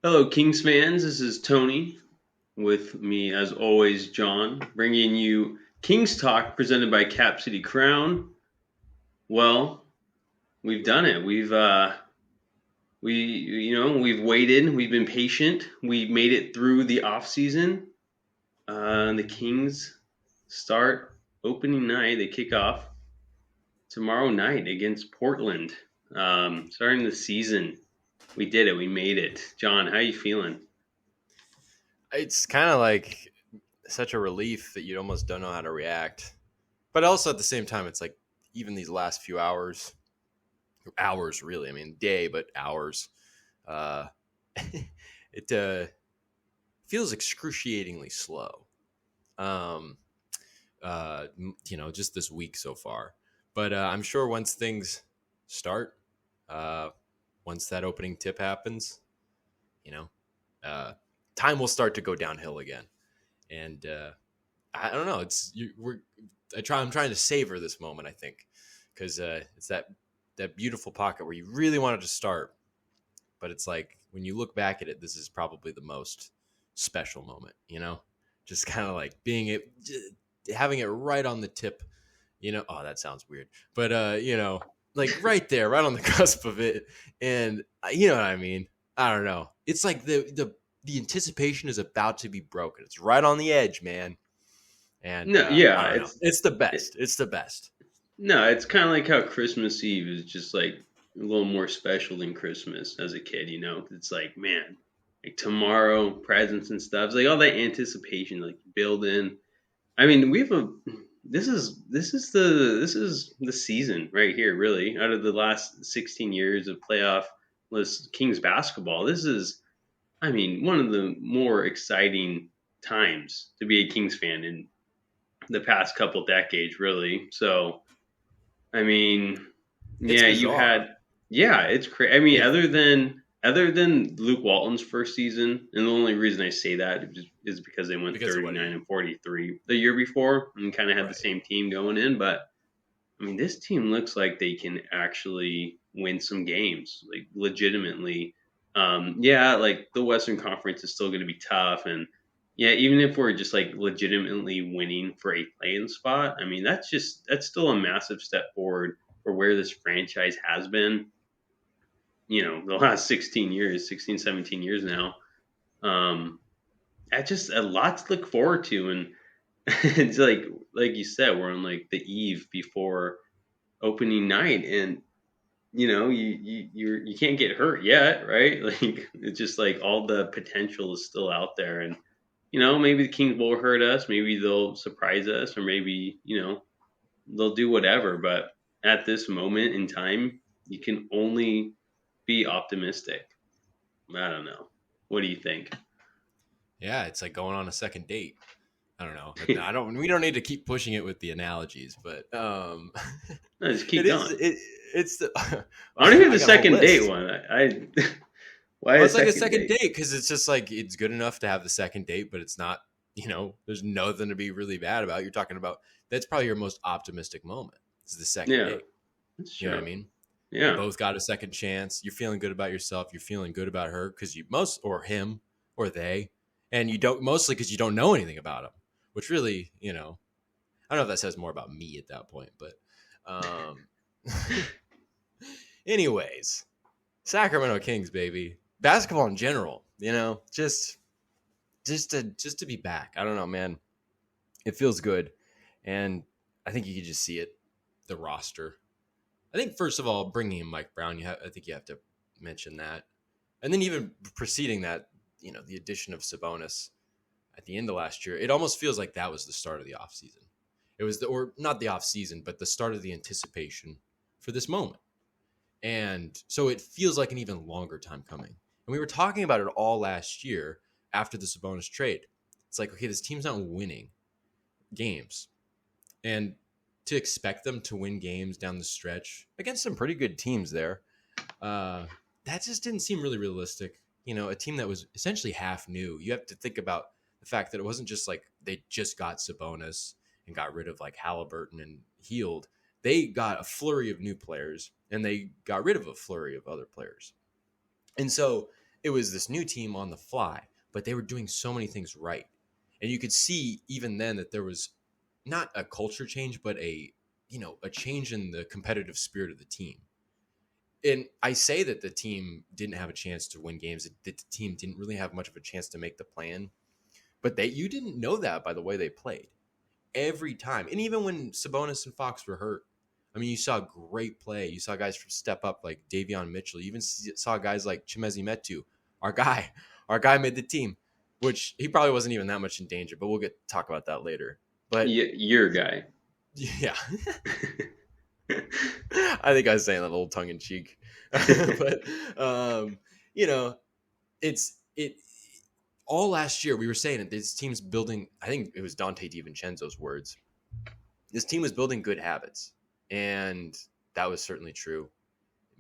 Hello, Kings fans. This is Tony with me, as always, John, bringing you Kings Talk presented by Cap City Crown. Well, we've done it. We've waited. We've been patient. We made it through the off season. The Kings start opening night. They kick off tomorrow night against Portland. Starting the season. We did it. We made it. John, how you feeling? It's kind of like such a relief that you almost don't know how to react. But also at the same time, it's like even these last few hours really. I mean, day, but hours. Uh, it feels excruciatingly slow. Um, just this week so far. But I'm sure once things start, uh, once that opening tip happens, you know, uh, time will start to go downhill again. And I don't know. I'm trying to savor this moment. I think because it's that beautiful pocket where you really wanted to start, but it's like when you look back at it, this is probably the most special moment. Just kind of like having it right on the tip. Oh, that sounds weird, but like right there, right on the cusp of it, and you know what I mean. I don't know. It's like the anticipation is about to be broken. It's right on the edge, man. And No, I yeah, don't know. It's the it, best. It's the best. No, it's kind of like how Christmas Eve is just like a little more special than Christmas as a kid, you know? It's like, man, like tomorrow, presents and stuff. It's like all that anticipation, like build in. I mean, we have a this is the season right here, really. Out of the last 16 years of playoff list Kings basketball, this is, I mean, one of the more exciting times to be a Kings fan in the past couple decades, really. So I mean, It's yeah, bizarre. yeah, it's crazy. I mean, If other than Luke Walton's first season, and the only reason I say that is because they went because of what 39 he and 43 the year before and kind of had the right. same team going in. But I mean, this team looks like they can actually win some games, like legitimately. Yeah, like the Western Conference is still going to be tough, and yeah, even if we're just like legitimately winning for a play-in spot, I mean, that's still a massive step forward for where this franchise has been. The last 16 years, 16, 17 years now. Um, that's just a lot to look forward to, and it's like you said, we're on like the eve before opening night, and you can't get hurt yet, right? Like it's just like all the potential is still out there, and maybe the Kings will hurt us, maybe they'll surprise us, or maybe they'll do whatever. But at this moment in time, you can only be optimistic. I don't know. What do you think? Yeah, it's like going on a second date. I don't know. I don't. We don't need to keep pushing it with the analogies, but No, just it keep is. going. It's the. I want to hear I the got a whole second date list. one. Why Well, a it's like a second second date? date because it's just like it's good enough to have the second date, but it's not. There's nothing to be really bad about. You're talking about that's probably your most optimistic moment. Is the second Yeah, date. that's You know what true. I mean? You Yeah, both got a second chance. You're feeling good about yourself. You're feeling good about her because you most or him or they, and you don't mostly because you don't know anything about them, which really, I don't know if that says more about me at that point, but um, anyways, Sacramento Kings, baby, basketball in general, just to be back. I don't know, man. It feels good, and I think you can just see it. The roster. I think first of all, bringing in Mike Brown, I think you have to mention that, and then even preceding that, the addition of Sabonis at the end of last year, it almost feels like that was the start of the offseason. It was or not the offseason, but the start of the anticipation for this moment. And so it feels like an even longer time coming. And we were talking about it all last year after the Sabonis trade. It's like, okay, this team's not winning games. And to expect them to win games down the stretch against some pretty good teams there, uh, that just didn't seem really realistic. A team that was essentially half new. You have to think about the fact that it wasn't just like they just got Sabonis and got rid of like Halliburton and Healed. They got a flurry of new players and they got rid of a flurry of other players. And so it was this new team on the fly, but they were doing so many things right. And you could see even then that there was not a culture change, but a change in the competitive spirit of the team. And I say that the team didn't have a chance to win games. That the team didn't really have much of a chance to make the plan. But you didn't know that by the way they played every time. And even when Sabonis and Fox were hurt, I mean, you saw great play. You saw guys step up like Davion Mitchell. You even saw guys like Chimezi Metu, our guy. Our guy made the team, which he probably wasn't even that much in danger. But we'll talk about that later. But Your guy. yeah, I think I was saying that a little tongue in cheek, but you know, it all last year we were saying that this team's building. I think it was Dante DiVincenzo's words. This team was building good habits, and that was certainly true.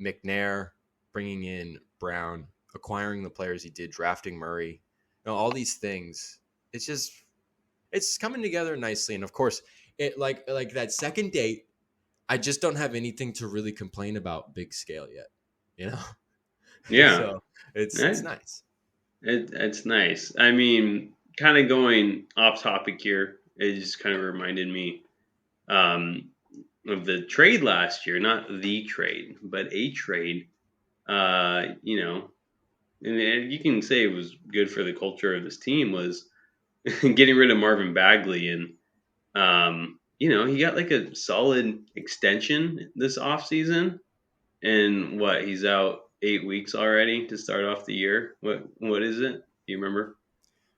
McNair bringing in Brown, acquiring the players he did, drafting Murray, all these things. It's coming together nicely, and of course, it like that second date. I just don't have anything to really complain about big scale yet, you know. Yeah, So it's that, nice. it's nice. I mean, kind of going off topic here, it just kind of reminded me um, of the trade last year, not the trade, but a trade. You know, and you can say it was good for the culture of this team was getting rid of Marvin Bagley and he got like a solid extension this offseason. And what, he's out 8 weeks already to start off the year. What is it? Do you remember?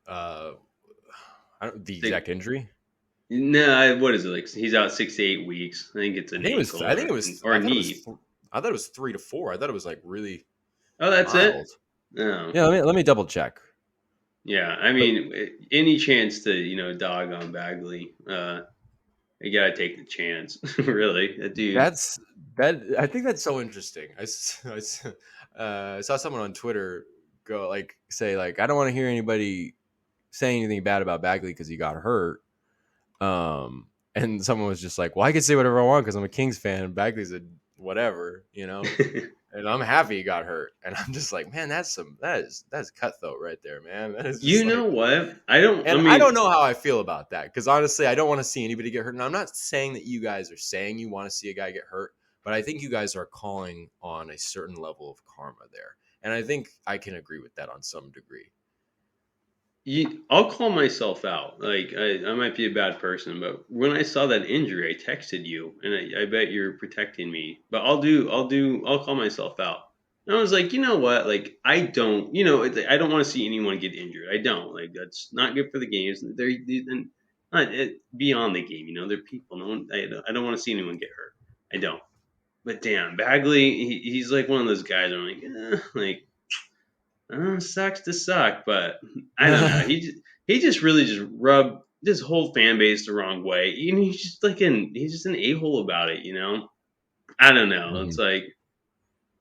Uh, the Six, exact injury. no, what is it like? He's out 6 to 8 weeks. I think it's I an think it was. ankle I think it was. or knee. I thought it was 3 to 4. I thought it was like really Oh, that's it. mild. No, Yeah, let me double check. yeah. I But mean, any chance to dog on Bagley, you gotta take the chance. Really, that dude. that's that. I think that's so interesting. I saw someone on Twitter go say I don't want to hear anybody say anything bad about Bagley because he got hurt. And someone was just like, "Well, I can say whatever I want because I'm a Kings fan. And Bagley's a whatever. And I'm happy he got hurt." And I'm just like, "Man, that's cutthroat right there, man. That is just You like." know what? I don't. I And I mean, don't know how I feel about that because honestly, I don't want to see anybody get hurt. And I'm not saying that you guys are saying you want to see a guy get hurt, but I think you guys are calling on a certain level of karma there. And I think I can agree with that on some degree. I'll call myself out. Like I might be a bad person, but when I saw that injury, I texted you, and I bet you're protecting me. But I'll call myself out. And I was like, you know what? Like I don't, I don't want to see anyone get injured. I don't. Like that's not good for the games. And not beyond the game. They're people. No one. I don't want to see anyone get hurt. I don't. But damn, Bagley, he's like one of those guys. I'm like, like sucks to suck, but I don't know. He just really just rubbed this whole fan base the wrong way. He's just he's just an a hole about it. I don't know. It's Mhm.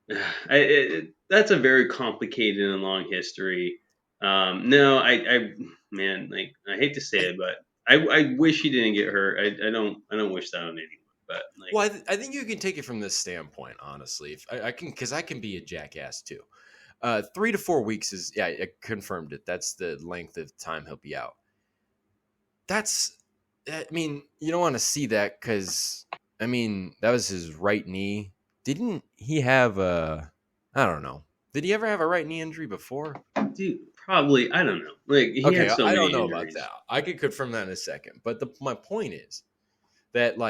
like that's a very complicated and long history. No, man, like I hate to say I, it, but I wish he didn't get hurt. I don't wish that on anyone. But like, well, I think you can take it from this standpoint, honestly. If I can, because I can be a jackass too. 3 to 4 weeks is, yeah, I confirmed it. That's the length of time he'll be out. I mean, you don't want to see that because, I mean, that was his right knee. Didn't he have I don't know. Did he ever have a right knee injury before? dude, probably I don't know. Like he Okay, had so I don't many know about injuries. that. I could confirm that in a second. But my point is that,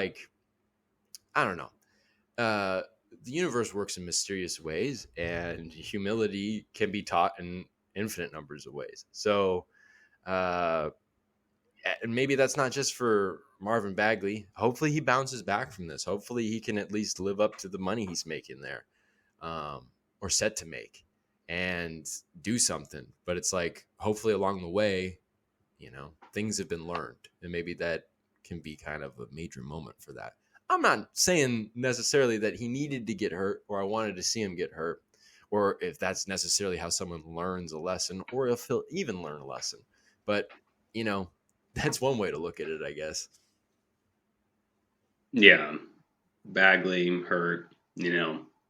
I don't know. Uh, the universe works in mysterious ways, and humility can be taught in infinite numbers of ways. So, uh, and maybe that's not just for Marvin Bagley. Hopefully, he bounces back from this. Hopefully, he can at least live up to the money he's making there, or set to make, and do something. But it's like, hopefully, along the way, things have been learned, and maybe that can be kind of a major moment for that. I'm not saying necessarily that he needed to get hurt, or I wanted to see him get hurt, or if that's necessarily how someone learns a lesson, or if he'll even learn a lesson. But you know, that's one way to look at it, I guess. Yeah, Bagley hurt.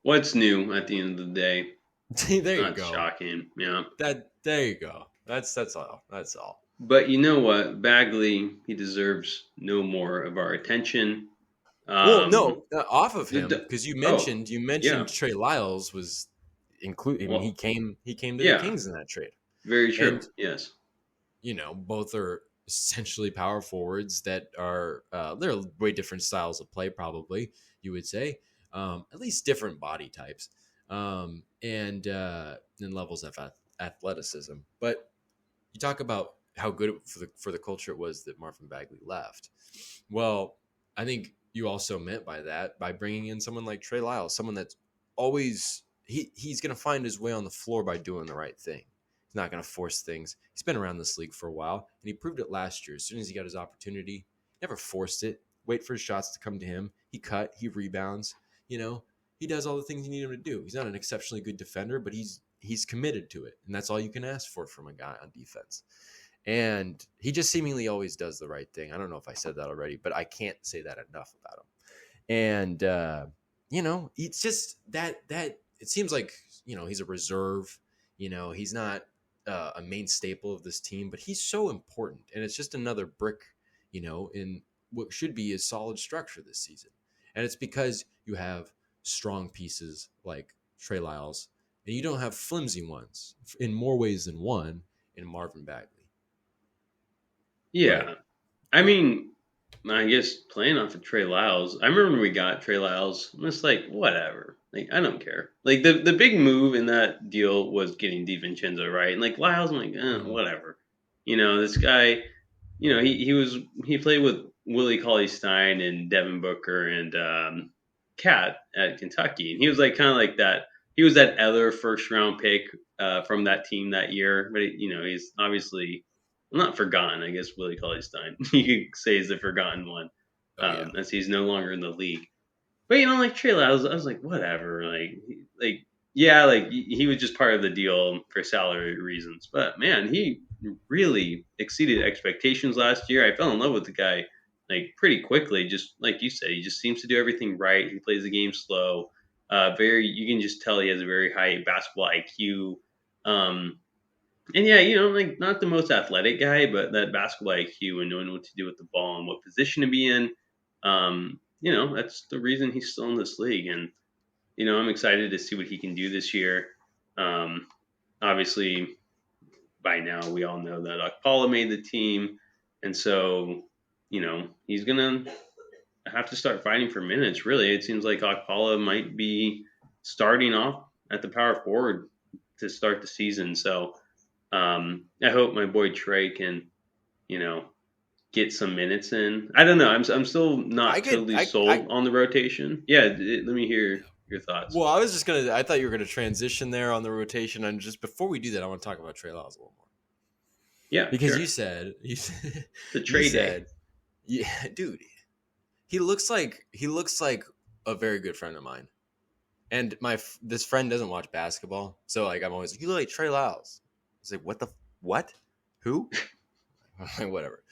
What's new at the end of the day? There you Not go. shocking. Yeah. There you go. That's all. That's all. But you know what? Bagley, he deserves no more of our attention. Well, Um, no, off of the, him the- because oh, you yeah. mentioned Trey Lyles was include. I mean, Well, he came to the yeah. Kings in that trade, Very true. and Yes. both are essentially power forwards that are they're way different styles of play, probably you would say, at least different body types, and levels of athleticism. But you talk about how good for the culture it was that Marvin Bagley left. Well, I think you also meant by that by bringing in someone like Trey Lyles, someone that's always he's going to find his way on the floor by doing the right thing. He's not going to force things. He's been around this league for a while, and he proved it last year. As soon as he got his opportunity, never forced it. Wait for his shots to come to him. He cut. He rebounds. He does all the things you need him to do. He's not an exceptionally good defender, but he's committed to it, and that's all you can ask for from a guy on defense. And he just seemingly always does the right thing. I don't know if I said that already, but I can't say that enough about him. And it's just that it seems like he's a reserve. He's not a main staple of this team, but he's so important, and it's just another brick, in what should be a solid structure this season. And it's because you have strong pieces like Trey Lyles, and you don't have flimsy ones in more ways than one in Marvin Bagley. Right. Yeah. I mean, I guess playing off of Trey Lyles, I remember when we got Trey Lyles, I'm just like, whatever. Like, I don't care. Like, the big move in that deal was getting DiVincenzo, right? And, like, Lyles, I'm like, Mhm. whatever. This guy, he played with Willie Cauley Stein and Devin Booker and Cat at Kentucky. And he was, like, kind of like that. He was that other first round pick from that team that year. But, he's obviously not forgotten. I guess Willie Cauley Stein, you could say, is the forgotten one, Oh yeah. as he's no longer in the league. But like Trey Lyles, I was like, whatever. Like yeah, like he was just part of the deal for salary reasons. But man, he really exceeded expectations last year. I fell in love with the guy like pretty quickly. Just like you said, he just seems to do everything right. He plays the game slow. You can just tell he has a very high basketball IQ. Um, and yeah, like not the most athletic guy, but that basketball IQ and knowing what to do with the ball and what position to be in. That's the reason he's still in this league. And, I'm excited to see what he can do this year. Um, Obviously, by now we all know that Akpala made the team. And so, he's going to have to start fighting for minutes, really. It seems like Akpala might be starting off at the power forward to start the season. So, I hope my boy Trey can, you know, get some minutes in. I don't know. I'm still I not could totally I sold on the rotation. Yeah, let me hear your thoughts. well, I was just gonna. I thought you were gonna transition there on the rotation, and just before we do that, I want to talk about Trey Lyles a little more Yeah, because sure. you said The you trade day. said yeah, dude. He looks like a very good friend of mine, and this friend doesn't watch basketball, so like I'm always like, you look like Trey Lyles. He's like, what? Who? I'm like, whatever.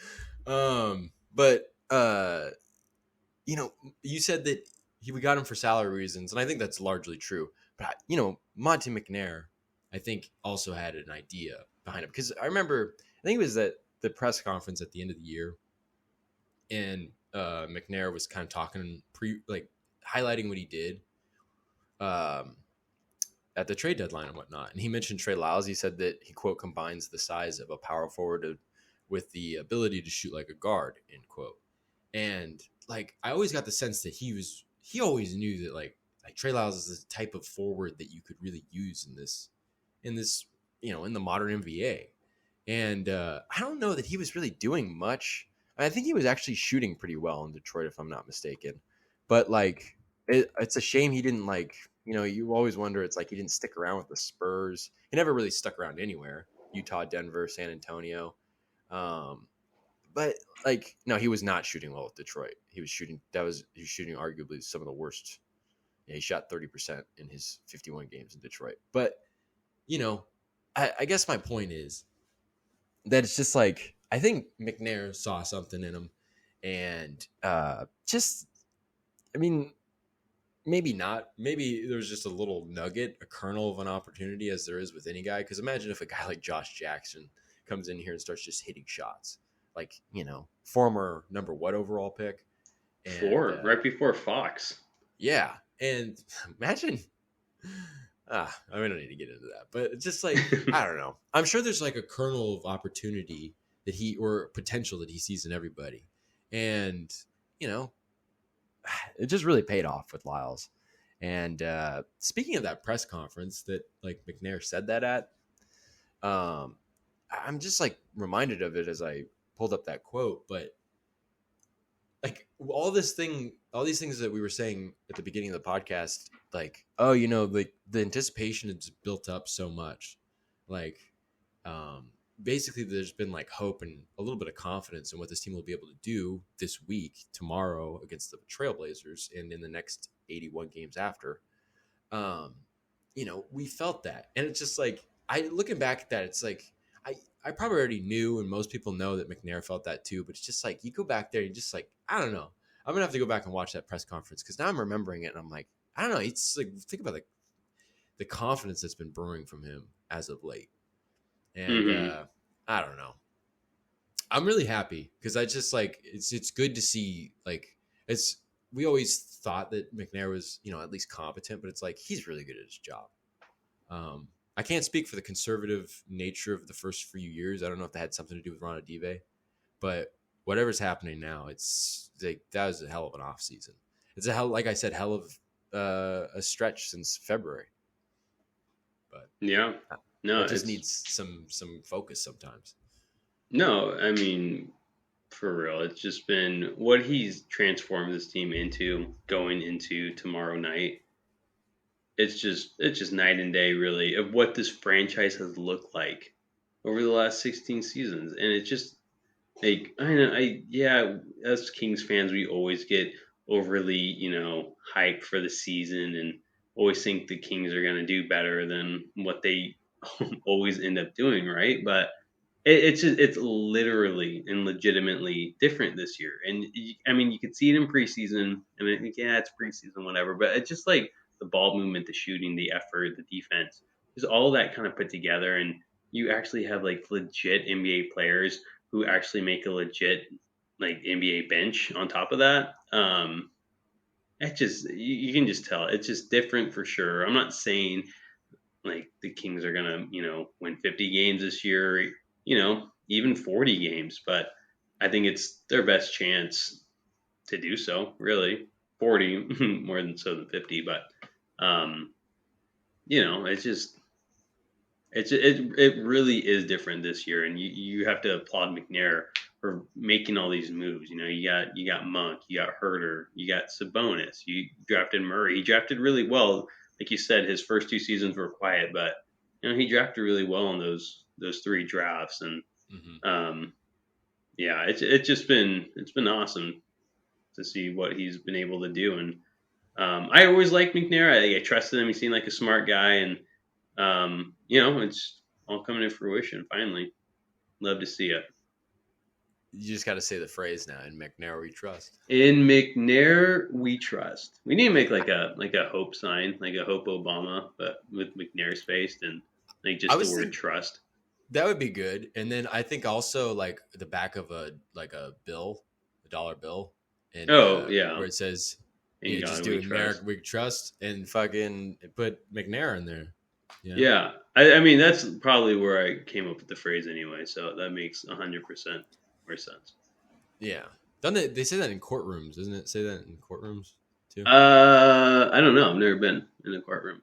But you said that we got him for salary reasons, and I think that's largely true. But Monte McNair, I think, also had an idea behind it because I remember, I think it was at the press conference at the end of the year, and McNair was kind of talking highlighting what he did um, at the trade deadline and whatnot, and he mentioned Trey Lyles. He said that he quote combines the size of a power forward with the ability to shoot like a guard end quote. And like I always got the sense that he always knew that like Trey Lyles is the type of forward that you could really use in this in the modern NBA. And I don't know that he was really doing much. I think he was actually shooting pretty well in Detroit, if I'm not mistaken. But like it's a shame he didn't you always wonder. It's like he didn't stick around with the Spurs. He never really stuck around anywhere. Utah, Denver, San Antonio. Um, but like no, he was not shooting well with Detroit. He was shooting arguably some of the worst. Yeah, he shot 30% in his 51 games in Detroit. But you know, I guess my point is that it's just like I think McNair saw something in him, and just I mean maybe not. Maybe there's just a little nugget, a kernel of an opportunity, as there is with any guy. Because imagine if a guy like Josh Jackson comes in here and starts just hitting shots, like former number what overall pick, and Four, right before Fox. yeah, and imagine. We don't need to get into that, but it's just like I don't know. I'm sure there's like a kernel of opportunity that or potential that he sees in everybody, and you know, it just really paid off with Lyles. And speaking of that press conference that like McNair said that at, I'm just like reminded of it as I pulled up that quote. But like all these things that we were saying at the beginning of the podcast, like like the anticipation is built up so much, like basically there's been like hope and a little bit of confidence in what this team will be able to do this week, tomorrow against the Trailblazers, and in the next 81 games after. We felt that, and it's just like looking back at that, it's like I probably already knew, and most people know that McNair felt that too. But it's just like you go back there and just like I don't know. I'm gonna have to go back and watch that press conference because now I'm remembering it, and I'm like I don't know. It's like think about the confidence that's been brewing from him as of late. And I don't know. I'm really happy because I just like it's good to see we always thought that McNair was at least competent, but it's like he's really good at his job. I can't speak for the conservative nature of the first few years. I don't know if that had something to do with Ron Adive, but whatever's happening now, it's like that was a hell of an off season. It's like I said, hell of a stretch since February. But yeah, no, it just needs some focus sometimes. No, I mean, for real, it's just been what he's transformed this team into going into tomorrow night. It's just night and day, really, of what this franchise has looked like over the last 16 seasons, and it's just like I know, yeah, as Kings fans, we always get overly, hyped for the season and always think the Kings are going to do better than what they always end up doing, right? But it's literally and legitimately different this year, and I mean you could see it in preseason. I mean, yeah, it's preseason, whatever, but it's just like the ball movement, the shooting, the effort, the defense, just all that kind of put together, and you actually have like legit NBA players who actually make a legit like NBA bench on top of that. It just you can just tell it's just different for sure. I'm not saying like the Kings are gonna, win 50 games this year, even 40 games, but I think it's their best chance to do so. Really, 40 more than so than 50, but it's just it really is different this year, and you have to applaud McNair for making all these moves. You got Monk, you got Herter, you got Sabonis, you drafted Murray. He drafted really well. Like you said, his first two seasons were quiet, but he drafted really well in those three drafts, and yeah, it's been awesome to see what he's been able to do. And I always liked McNair. I trusted him. He seemed like a smart guy, and it's all coming to fruition finally. Love to see it. You just got to say the phrase now. In McNair we trust. In McNair we trust. We need to make like a hope sign, like a hope Obama, but with McNair's face and like just the word trust. That would be good. And then I think also like the back of a bill, a dollar bill, and yeah, where it says in God just do America we trust and fucking put McNair in there. Yeah. I mean that's probably where I came up with the phrase anyway, so that makes 100% more sense. Yeah. Don't they say that in courtrooms, doesn't it say that in courtrooms too? I don't know. I've never been in a courtroom.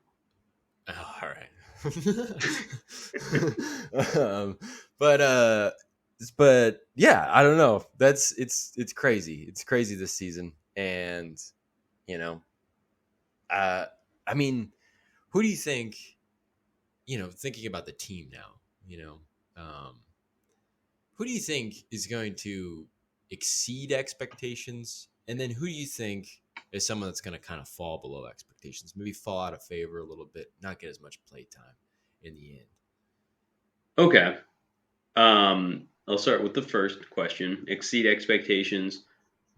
Oh, all right. But yeah, I don't know. It's crazy. It's crazy this season, and I mean, who do you think? Thinking about the team now, who do you think is going to exceed expectations, and then who do you think is someone that's going to kind of fall below expectations, maybe fall out of favor a little bit, not get as much play time in the end? Okay. I'll start with the first question. Exceed expectations.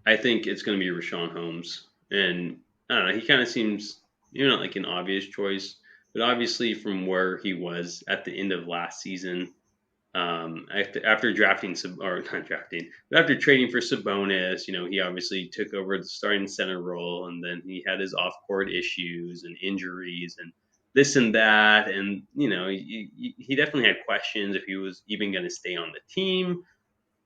I think it's going to be Rashawn Holmes. And I don't know. He kind of seems, not like an obvious choice, but obviously from where he was at the end of last season, after drafting or not drafting, but after trading for Sabonis, he obviously took over the starting center role, and then he had his off-court issues and injuries and this and that, and he definitely had questions if he was even going to stay on the team.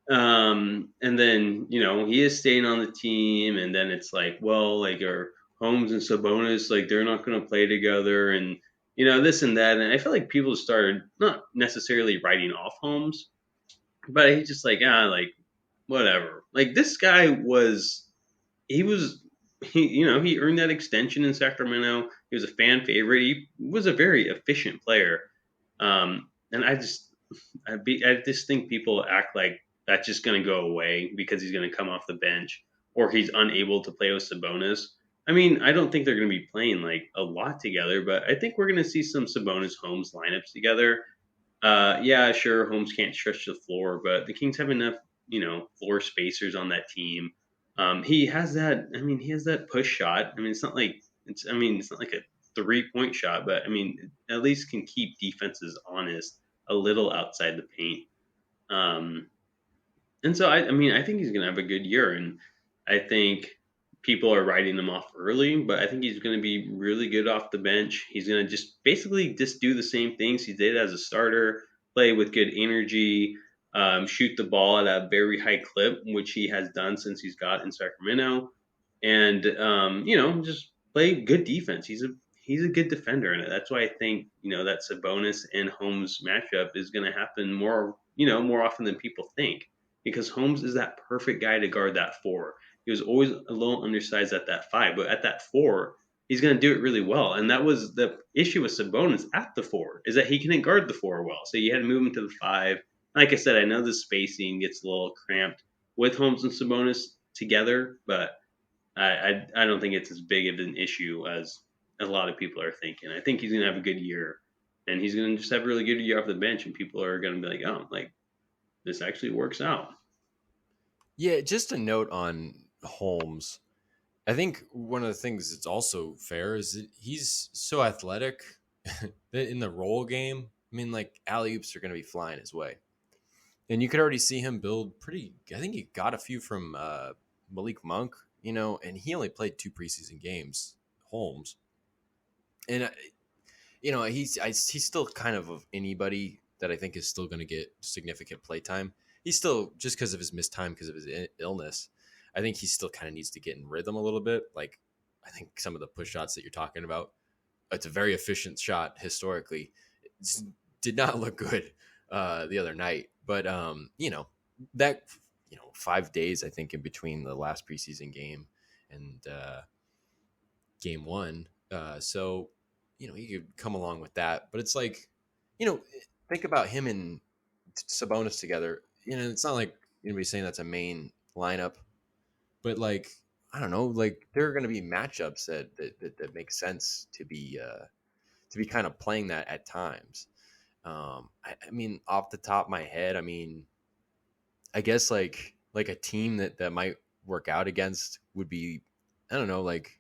And then he is staying on the team, and then it's like, well, like are Holmes and Sabonis like they're not going to play together, and this and that, and I feel like people started not necessarily writing off Holmes, but he's just like like whatever. Like this guy he was he earned that extension in Sacramento. He was a fan favorite. He was a very efficient player. And I just think people act like that's just going to go away because he's going to come off the bench or he's unable to play with Sabonis. I mean, I don't think they're going to be playing like a lot together, but I think we're going to see some Sabonis Holmes lineups together. Yeah, sure, Holmes can't stretch the floor, but the Kings have enough, floor spacers on that team. He has that. I mean, he has that push shot. I mean, it's not like it's. I mean, it's not like a 3-point shot, but I mean, at least can keep defenses honest a little outside the paint. Um, and so I mean, I think he's going to have a good year, and I think people are writing him off early, but I think he's going to be really good off the bench. He's going to just basically just do the same things he did as a starter, play with good energy, shoot the ball at a very high clip, which he has done since he's got in Sacramento, and just play good defense. He's a good defender, and that's why I think that Sabonis and Holmes matchup is going to happen more often than people think because Holmes is that perfect guy to guard that four. He was always a little undersized at that five, but at that four, he's going to do it really well. And that was the issue with Sabonis at the four, is that he couldn't guard the four well. So you had to move him to the five. Like I said, I know the spacing gets a little cramped with Holmes and Sabonis together, but I don't think it's as big of an issue as a lot of people are thinking. I think he's going to have a good year, and he's going to just have a really good year off the bench, and people are going to be like, oh, like this actually works out. Yeah, just a note on Holmes. I think one of the things that's also fair is that he's so athletic that in the roll game, I mean, like alley oops are going to be flying his way. And you could already see him build pretty. I think he got a few from Malik Monk, and he only played 2 preseason games, Holmes. And, he's still kind of anybody that I think is still going to get significant play time. He's still, just because of his missed time, because of his illness, I think he still kind of needs to get in rhythm a little bit. Like, I think some of the push shots that you're talking about, it's a very efficient shot historically. It did not look good the other night. But, that, 5 days, I think, in between the last preseason game and game one. So, he could come along with that. But it's like, think about him and Sabonis together. It's not like anybody's saying that's a main lineup, but like, I don't know, like there are going to be matchups that make sense to be kind of playing that at times. I mean, off the top of my head, I mean, I guess like a team that might work out against would be, I don't know, like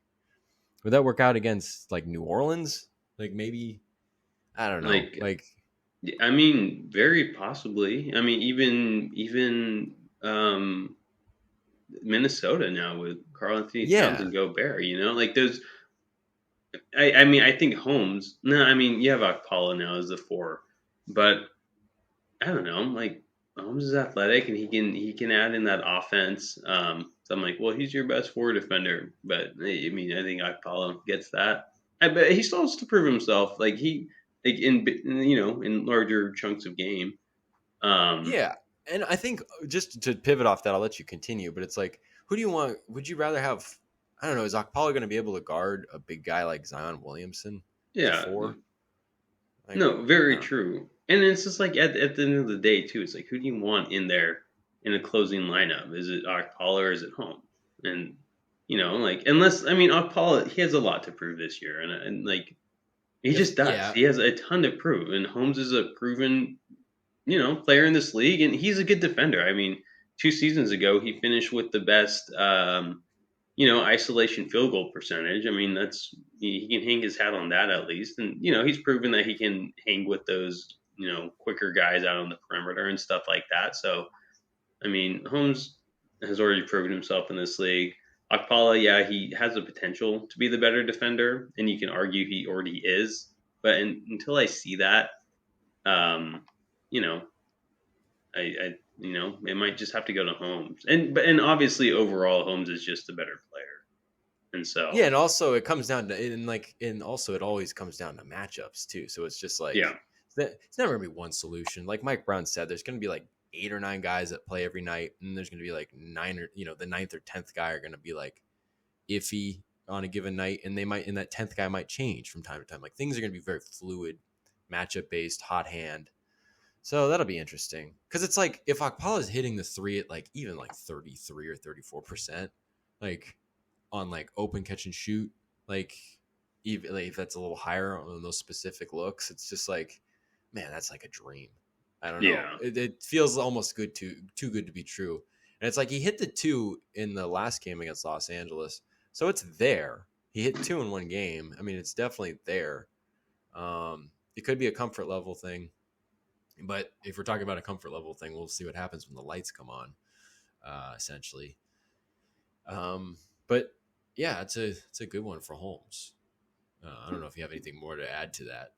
would that work out against like New Orleans? Like maybe, I don't know, Like, like I mean, very possibly. I mean, even Minnesota now with Carl Anthony Towns yeah, and Gobert. Like those. I mean, I think Holmes. No, I mean, you have Okpala now as the four, but I don't know. Like Holmes is athletic and he can add in that offense. So I'm like, well, he's your best forward defender, but I mean, I think Okpala gets that. But he still has to prove himself. Like in larger chunks of game. Um, yeah. And I think just to pivot off that, I'll let you continue. But it's like, who do you want? Would you rather have? I don't know. Is Okpala going to be able to guard a big guy like Zion Williamson as a yeah, four? Like, no, I very don't know. true. And it's just like at the end of the day too. It's like who do you want in there in a closing lineup? Is it Okpala or is it Home? And like unless I mean Okpala, he has a lot to prove this year, and like he just does. Yeah, He has a ton to prove, and Holmes is a proven player in this league, and he's a good defender. I mean, 2 seasons ago he finished with the best. isolation field goal percentage. I mean, that's he can hang his hat on that at least, and he's proven that he can hang with those quicker guys out on the perimeter and stuff like that. So I mean, Holmes has already proven himself in this league. Akpala, yeah, he has the potential to be the better defender, and you can argue he already is. But until I see that, um, you know, it might just have to go to Holmes, and obviously overall, Holmes is just a better player, and Yeah, so and also it comes down to and also it always comes down to matchups too. So it's just yeah, like it's never gonna be one solution. Like Mike Brown said, there's gonna be like 8 or 9 guys that play every night, and there's gonna be like nine or the ninth or 10th guy are gonna be like iffy on a given night, and that 10th guy might change from time to time. Like things are gonna be very fluid, matchup based, hot hand. So that'll be interesting because it's like if Akpala is hitting the three at like even like 33 or 34%, like on like open catch and shoot, like even like, if that's a little higher on those specific looks, it's just like, man, that's like a dream. I don't know. yeah, It feels almost too good to be true. And it's like he hit the two in the last game against Los Angeles, so it's there. He hit two in one game. I mean, it's definitely there. It could be a comfort level thing, but if we're talking about a comfort level thing, we'll see what happens when the lights come on. Essentially, but yeah, it's a good one for Holmes. I don't know if you have anything more to add to that.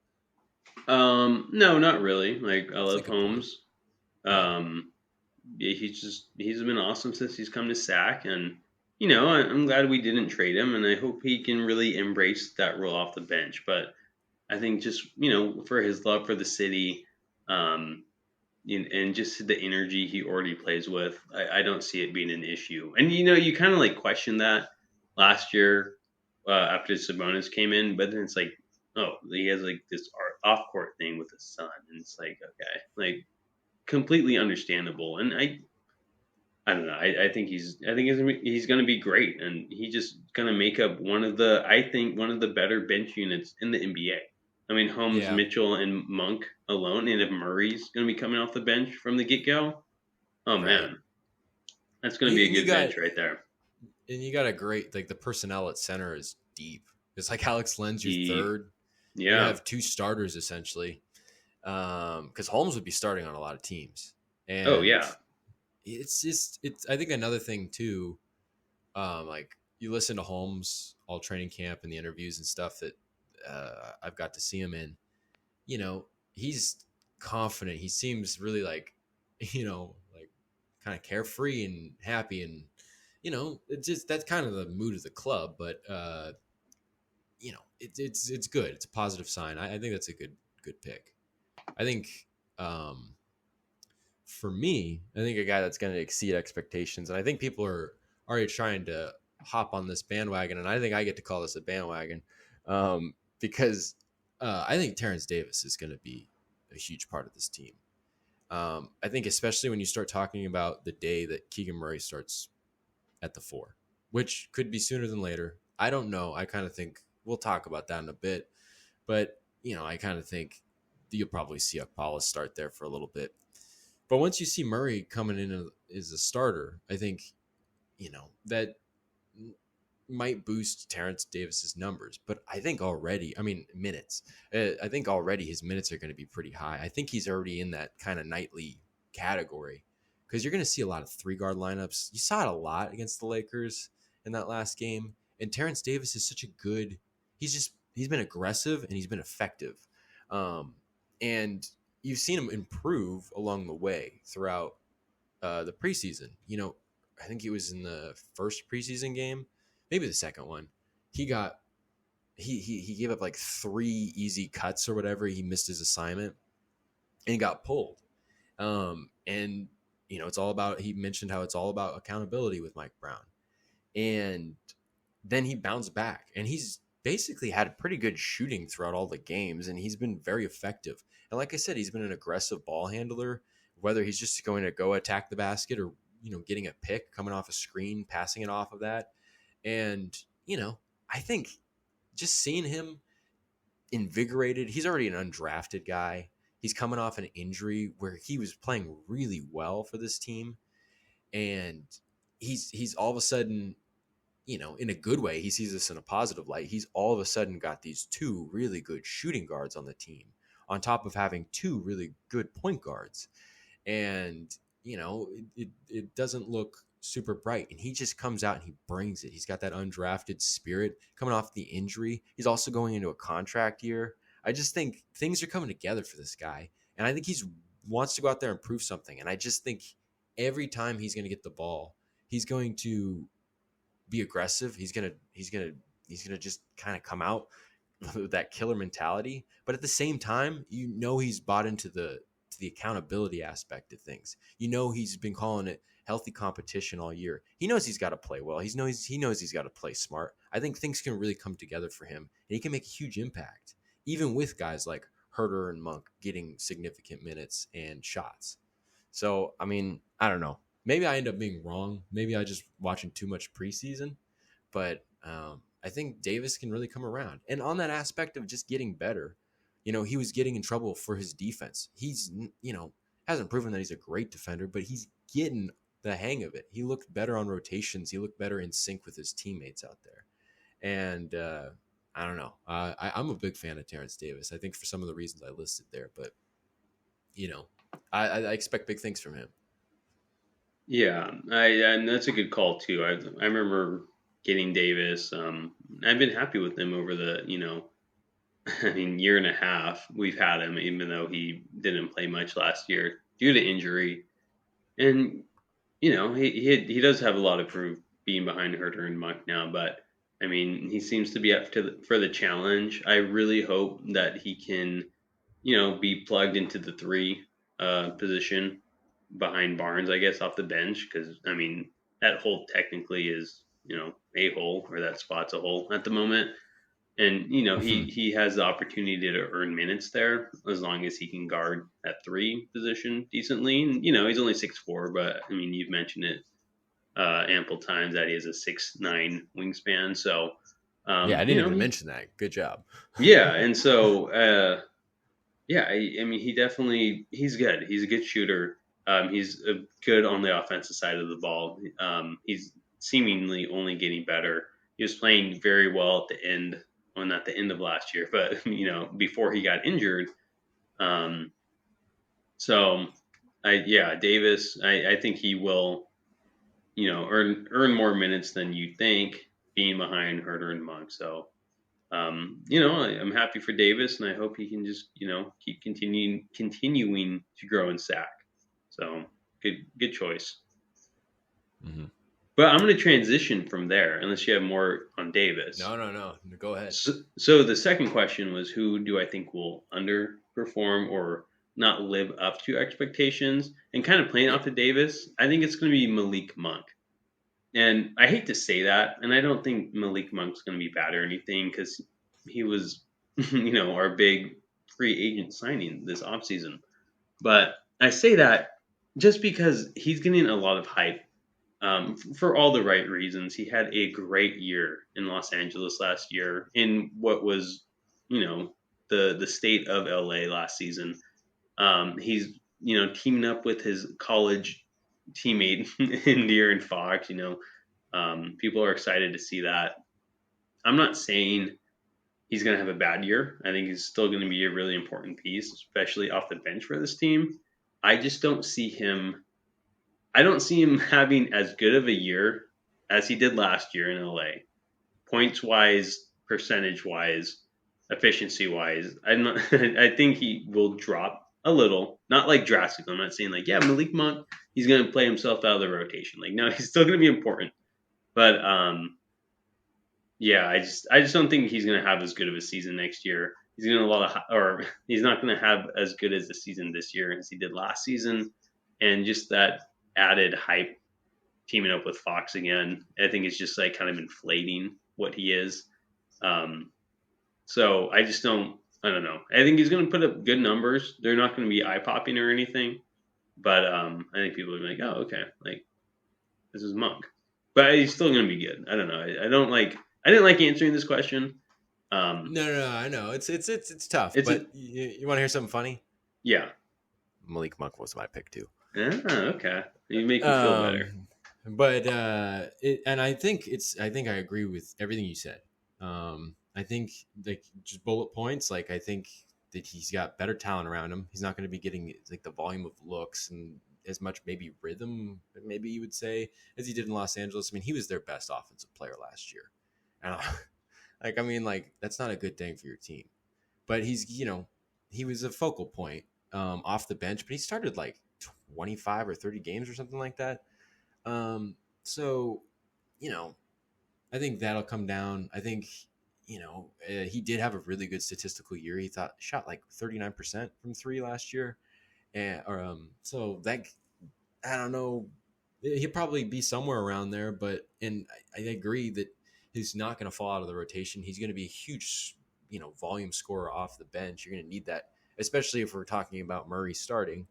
no, not really. Like I It's a love good point. Holmes. Yeah, Um, yeah, he's been awesome since he's come to SAC, and I'm glad we didn't trade him, and I hope he can really embrace that role off the bench. But I think just for his love for the city, um, and just the energy he already plays with, I don't see it being an issue. And you kind of like question that last year after Sabonis came in, but then it's like, oh, he has like this off court thing with his son, and it's like, okay, like completely understandable. And I don't know. I think he's going to be great, and he's just going to make up one of the better bench units in the NBA. I mean, Holmes, yeah, Mitchell, and Monk alone, and if Murray's going to be coming off the bench from the get go, oh right. man, that's going to be a And you good got bench right there. a great like the personnel at center is deep. It's like Alex Len's your Deep, third. You yeah. have two starters essentially, because Holmes would be starting on a lot of teams, Oh and yeah. it's I think another thing too. Like you listen to Holmes all training camp and the interviews and stuff that I've got to see him in. He's confident. He seems really like like kind of carefree and happy, and it's just that's kind of the mood of the club. But it's good. It's a positive sign. I think that's a good pick. I think um, for me, I think a guy that's going to exceed expectations, and I think people are already trying to hop on this bandwagon, and I think I get to call this a bandwagon because I think Terrence Davis is going to be a huge part of this team. I think especially when you start talking about the day that Keegan Murray starts at the four, which could be sooner than later. I don't know. I kind of think we'll talk about that in a bit, but I kind of think you'll probably see Akpala start there for a little bit. But once you see Murray coming in as a starter, I think that might boost Terrence Davis's numbers. But I think already, I mean minutes. I think already his minutes are going to be pretty high. I think he's already in that kind of nightly category because you're going to see a lot of 3 guard lineups. You saw it a lot against the Lakers in that last game. And Terrence Davis is such a good. He's been aggressive and he's been effective. And you've seen him improve along the way throughout the preseason. I think it was in the first preseason game, maybe the second one. He got he gave up like 3 easy cuts or whatever. He missed his assignment and he got pulled. And it's all about. He mentioned how it's all about accountability with Mike Brown, and then he bounced back and he's basically had pretty good shooting throughout all the games and he's been very effective. And like I said, he's been an aggressive ball handler, whether he's just going to go attack the basket or, getting a pick, coming off a screen, passing it off of that. And, I think just seeing him invigorated, he's already an undrafted guy. He's coming off an injury where he was playing really well for this team. And he's all of a sudden in a good way, he sees this in a positive light. He's all of a sudden got these two really good shooting guards on the team, on top of having two really good point guards. And, it doesn't look super bright. And he just comes out and he brings it. He's got that undrafted spirit coming off the injury. He's also going into a contract year. I just think things are coming together for this guy. And I think he's wants to go out there and prove something. And I just think every time he's going to get the ball, he's going to be aggressive. He's gonna just kind of come out with that killer mentality. But at the same time, he's bought into the accountability aspect of things. He's been calling it healthy competition all year. He knows he's got to play well. He knows he's got to play smart. I think things can really come together for him, and he can make a huge impact, even with guys like Herter and Monk getting significant minutes and shots. So, I mean, I don't know. Maybe I end up being wrong. Maybe I just watching too much preseason. But I think Davis can really come around. And on that aspect of just getting better, he was getting in trouble for his defense. He's, hasn't proven that he's a great defender, but he's getting the hang of it. He looked better on rotations. He looked better in sync with his teammates out there. And I don't know. I'm a big fan of Terrence Davis. I think for some of the reasons I listed there. But, I expect big things from him. Yeah, and that's a good call too. I remember getting Davis. I've been happy with him over the I mean, year and a half we've had him, even though he didn't play much last year due to injury. And he does have a lot of proof being behind Herter and Muck now, but I mean, he seems to be up for the challenge. I really hope that he can, be plugged into the three position behind Barnes, I guess, off the bench, because I mean that hole technically is a hole, or that spot's a hole at the moment. And he has the opportunity to earn minutes there as long as he can guard that three position decently. And he's only 6'4", but I mean you've mentioned it ample times that he has a 6'9" wingspan. So Yeah, I didn't even mention that. Good job. yeah, and so yeah, I mean he's good. He's a good shooter. He's good on the offensive side of the ball. He's seemingly only getting better. He was playing very well at the end. Well, not the end of last year, but before he got injured. So, Davis. I think he will, earn more minutes than you think being behind Herter and Monk. So, I'm happy for Davis, and I hope he can just keep continuing to grow and sack. So, good choice. Mm-hmm. But I'm going to transition from there, unless you have more on Davis. No. Go ahead. So the second question was, who do I think will underperform or not live up to expectations? And kind of playing off of Davis, I think it's going to be Malik Monk. And I hate to say that, and I don't think Malik Monk's going to be bad or anything, because he was, our big free agent signing this offseason. But I say that just because he's getting a lot of hype. For all the right reasons. He had a great year in Los Angeles last year in what was, the state of LA last season. He's, teaming up with his college teammate in De'Aaron Fox. People are excited to see that. I'm not saying he's going to have a bad year. I think he's still going to be a really important piece, especially off the bench for this team. I just don't see him having as good of a year as he did last year in LA. Points wise, percentage wise, efficiency wise. I think he will drop a little. Not like drastic. I'm not saying Malik Monk, he's gonna play himself out of the rotation. No, he's still gonna be important. But I just don't think he's gonna have as good of a season next year. He's not gonna have as good as the season this year as he did last season. And just that added hype teaming up with Fox again, I think it's just kind of inflating what he is. So I don't know. I think he's going to put up good numbers. They're not going to be eye popping or anything, but I think people are like, oh, okay, this is Monk, but he's still going to be good. I don't know. I didn't like answering this question. No, I know it's tough. But you want to hear something funny? Yeah, Malik Monk was my pick too. Okay. You make me feel better. But and I think I agree with everything you said. I think like just bullet points. Like I think that he's got better talent around him. He's not going to be getting like the volume of looks and as much maybe rhythm, maybe you would say, as he did in Los Angeles. I mean, he was their best offensive player last year, and like I mean, like that's not a good thing for your team. But he's he was a focal point off the bench, but he started like 25 or 30 games or something like that. So, you know, I think that'll come down. I think, he did have a really good statistical year. He shot like 39% from three last year. And, so that, I don't know, he'll probably be somewhere around there, but, and I agree that he's not going to fall out of the rotation. He's going to be a huge, volume scorer off the bench. You're going to need that, especially if we're talking about Murray starting.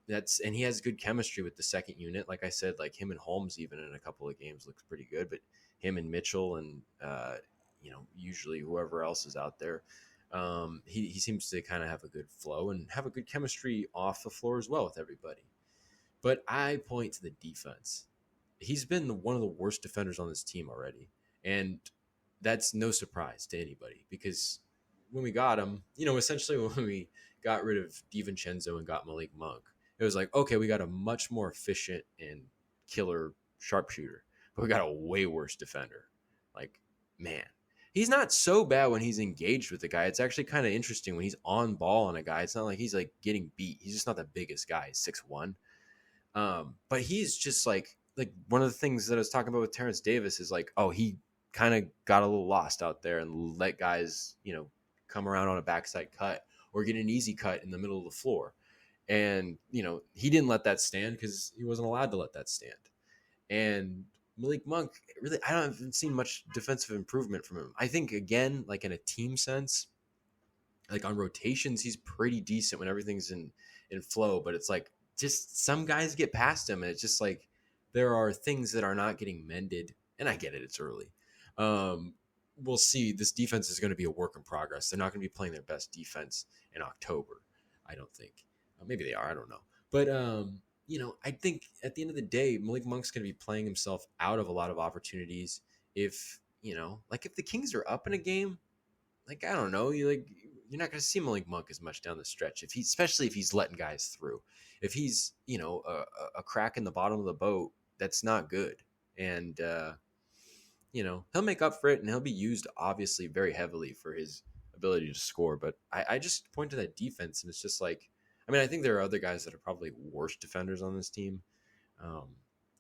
That's and he has good chemistry with the second unit. Like I said, like him and Holmes even in a couple of games looks pretty good, but him and Mitchell and usually whoever else is out there, he seems to kind of have a good flow and have a good chemistry off the floor as well with everybody. But I point to the defense. He's been one of the worst defenders on this team already, and that's no surprise to anybody because when we got him, essentially when we got rid of DiVincenzo and got Malik Monk, it was like, okay, we got a much more efficient and killer sharpshooter, but we got a way worse defender. Like, man, he's not so bad when he's engaged with the guy. It's actually kind of interesting when he's on ball on a guy. It's not like he's like getting beat. He's just not the biggest guy. He's 6'1". But he's just like one of the things that I was talking about with Terrence Davis is like, oh, he kind of got a little lost out there and let guys, come around on a backside cut or get an easy cut in the middle of the floor. And, he didn't let that stand because he wasn't allowed to let that stand. And Malik Monk, really, I haven't seen much defensive improvement from him. I think, again, like in a team sense, like on rotations, he's pretty decent when everything's in flow. But it's like just some guys get past him, and it's just like there are things that are not getting mended. And I get it; it's early. We'll see. This defense is going to be a work in progress. They're not going to be playing their best defense in October. I don't think. Maybe they are. I don't know. But I think at the end of the day, Malik Monk's going to be playing himself out of a lot of opportunities. If like if the Kings are up in a game, like I don't know, you're not going to see Malik Monk as much down the stretch especially if he's letting guys through. If he's a crack in the bottom of the boat, that's not good. And he'll make up for it, and he'll be used obviously very heavily for his ability to score. But I just point to that defense, and it's just like, I mean, I think there are other guys that are probably worse defenders on this team. I'm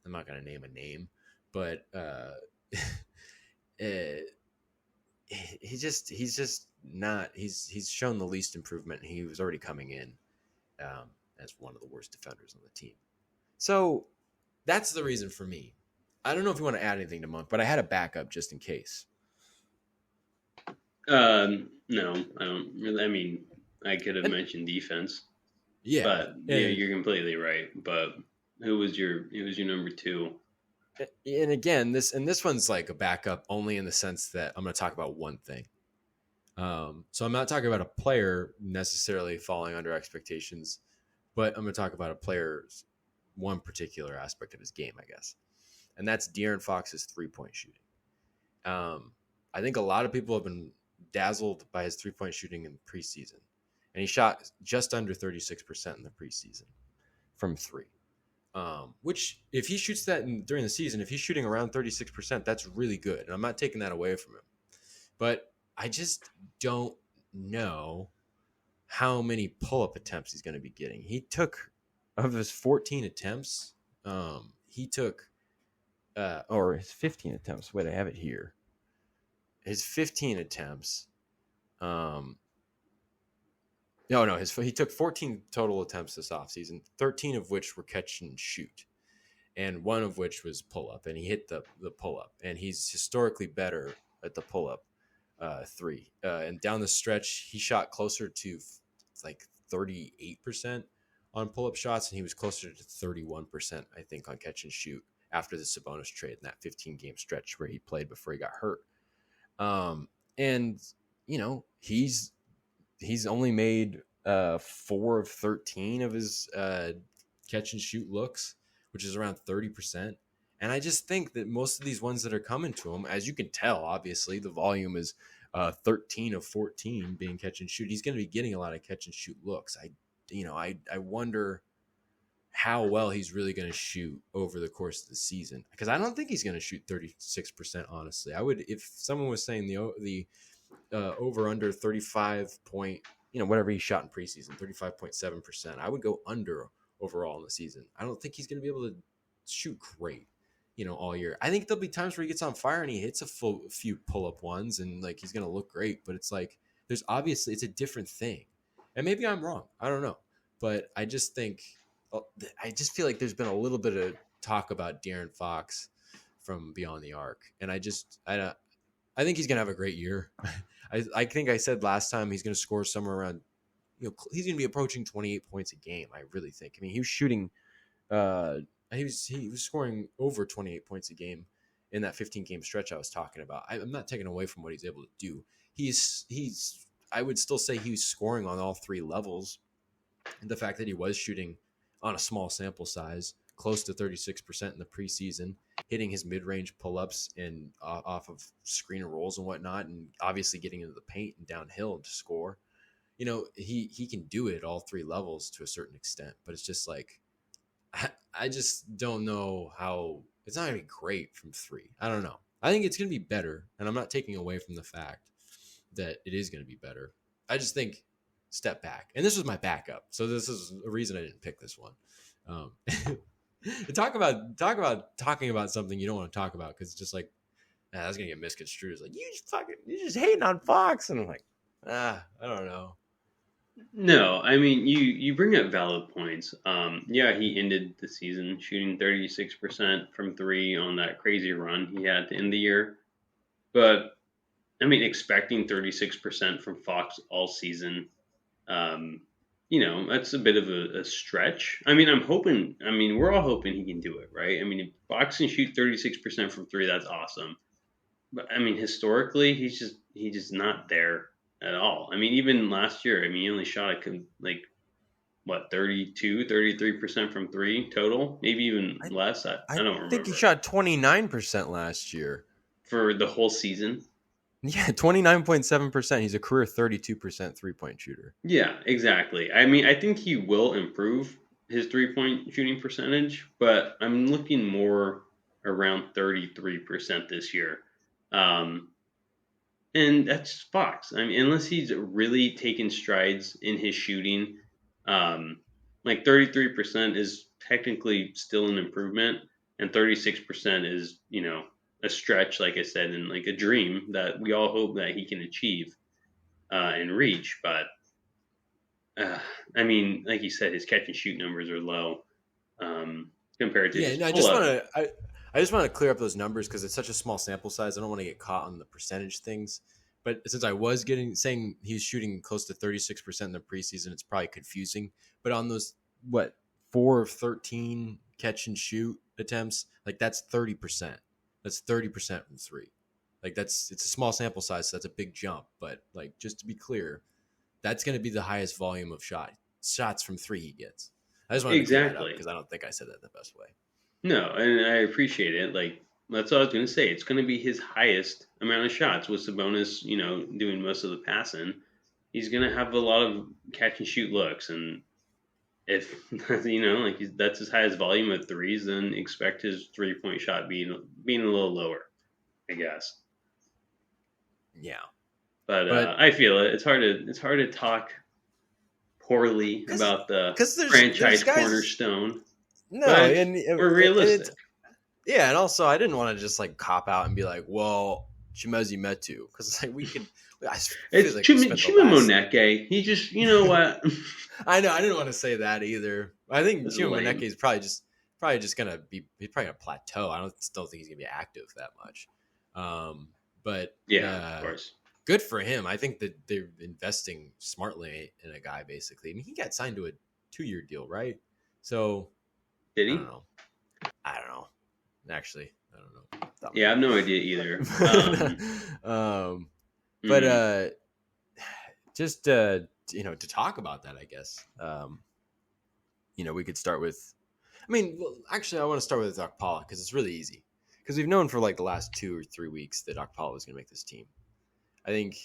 not going to name a name, but he's just not. He's shown the least improvement. He was already coming in as one of the worst defenders on the team. So that's the reason for me. I don't know if you want to add anything to Monk, but I had a backup just in case. No, I don't really. I mean, I could have mentioned defense. Yeah, but yeah, you're completely right. But who was your number two? And again, this one's like a backup only in the sense that I'm going to talk about one thing. So I'm not talking about a player necessarily falling under expectations, but I'm going to talk about a player's one particular aspect of his game, I guess, and that's De'Aaron Fox's 3-point shooting. I think a lot of people have been dazzled by his 3-point shooting in the preseason, and he shot just under 36% in the preseason from three. Which, if he shoots that during the season, if he's shooting around 36%, that's really good, and I'm not taking that away from him. But I just don't know how many pull-up attempts he's going to be getting. He took, of his 14 attempts, he took, or his 15 attempts. Wait, I have it here. His 15 attempts. He took 14 total attempts this offseason, 13 of which were catch and shoot, and one of which was pull-up, and he hit the pull-up, and he's historically better at the pull-up three. And down the stretch, he shot closer to like 38% on pull-up shots, and he was closer to 31%, I think, on catch and shoot after the Sabonis trade in that 15-game stretch where he played before he got hurt. And he's only made 4 of 13 of his catch and shoot looks, which is around 30%. And I just think that most of these ones that are coming to him, as you can tell, obviously the volume is 13 of 14 being catch and shoot. He's going to be getting a lot of catch and shoot looks. I wonder how well he's really going to shoot over the course of the season, because I don't think he's going to shoot 36%. Honestly, I would, if someone was saying the over under 35 point, whatever he shot in preseason, 35.7%, I would go under overall in the season. I don't think he's going to be able to shoot great, all year. I think there'll be times where he gets on fire and he hits a few pull up ones and like he's going to look great, but it's like there's obviously it's a different thing. And maybe I'm wrong. I don't know. But I just feel like there's been a little bit of talk about De'Aaron Fox from Beyond the Arc. And I think he's going to have a great year. I think I said last time he's going to score somewhere around, he's going to be approaching 28 points a game. I really think. I mean, he was shooting, he was scoring over 28 points a game in that 15 game stretch I was talking about. I'm not taking away from what he's able to do. I would still say he's scoring on all three levels. And the fact that he was shooting on a small sample size, close to 36% in the preseason, hitting his mid-range pull-ups and off of screen and rolls and whatnot, and obviously getting into the paint and downhill to score. He can do it at all three levels to a certain extent, but it's just like, I just don't know how it's not going to be great from three. I don't know. I think it's going to be better, and I'm not taking away from the fact that it is going to be better. I just think step back. And this was my backup, so this is a reason I didn't pick this one. Talk about talking about something you don't want to talk about because it's just like, that's going to get misconstrued. It's like, you're just hating on Fox. And I'm like, I don't know. No, I mean you bring up valid points. Yeah, he ended the season shooting 36% from three on that crazy run he had to end the year. But I mean, expecting 36% from Fox all season, that's a bit of a stretch. I mean, we're all hoping he can do it, right? I mean, if Fox can shoot 36% from three, that's awesome. But I mean, historically, he's just not there at all. I mean, even last year, he only shot like what 33% from three total, maybe even less. I don't remember. I think he shot 29% last year for the whole season. Yeah, 29.7%. He's a career 32% 3-point shooter. Yeah, exactly. I mean, I think he will improve his 3-point shooting percentage, but I'm looking more around 33% this year. And that's Fox. I mean, unless he's really taken strides in his shooting, like 33% is technically still an improvement, and 36% is, a stretch, like I said, and like a dream that we all hope that he can achieve and reach. But I mean, like you said, his catch and shoot numbers are low compared to his pull-up. I just want to clear up those numbers because it's such a small sample size. I don't want to get caught on the percentage things. But since I was saying he's shooting close to 36% in the preseason, it's probably confusing. But on those 4 of 13 catch and shoot attempts, like that's 30%. That's 30% from three. Like it's a small sample size, so that's a big jump. But like just to be clear, that's going to be the highest volume of shots from three he gets. I just wanted to clear that up because I don't think I said that the best way. No, and I appreciate it. Like that's all I was going to say. It's going to be his highest amount of shots with Sabonis, doing most of the passing. He's going to have a lot of catch and shoot looks, and if that's his highest volume of threes, then expect his 3-point shot being a little lower, I guess. Yeah, but I feel it. It's hard to talk poorly about the franchise cornerstone. No, and we're realistic. And also I didn't want to just like cop out and be like, well, Chimezie Metu, because like we could. It's like Chimemoneke. He just, what? I know. I didn't want to say that either. I think Chimemoneke is probably just gonna be. He's probably gonna plateau. I still think he's gonna be active that much. But yeah, of course. Good for him. I think that they're investing smartly in a guy. Basically, I mean, he got signed to a 2-year deal, right? So did he? I don't know. Actually, I don't know. Yeah, I have no idea either. But just to talk about that, I guess we could start with I mean, well, actually, I want to start with Okpala because it's really easy. Because we've known for like the last 2 or 3 weeks that Okpala was going to make this team. I think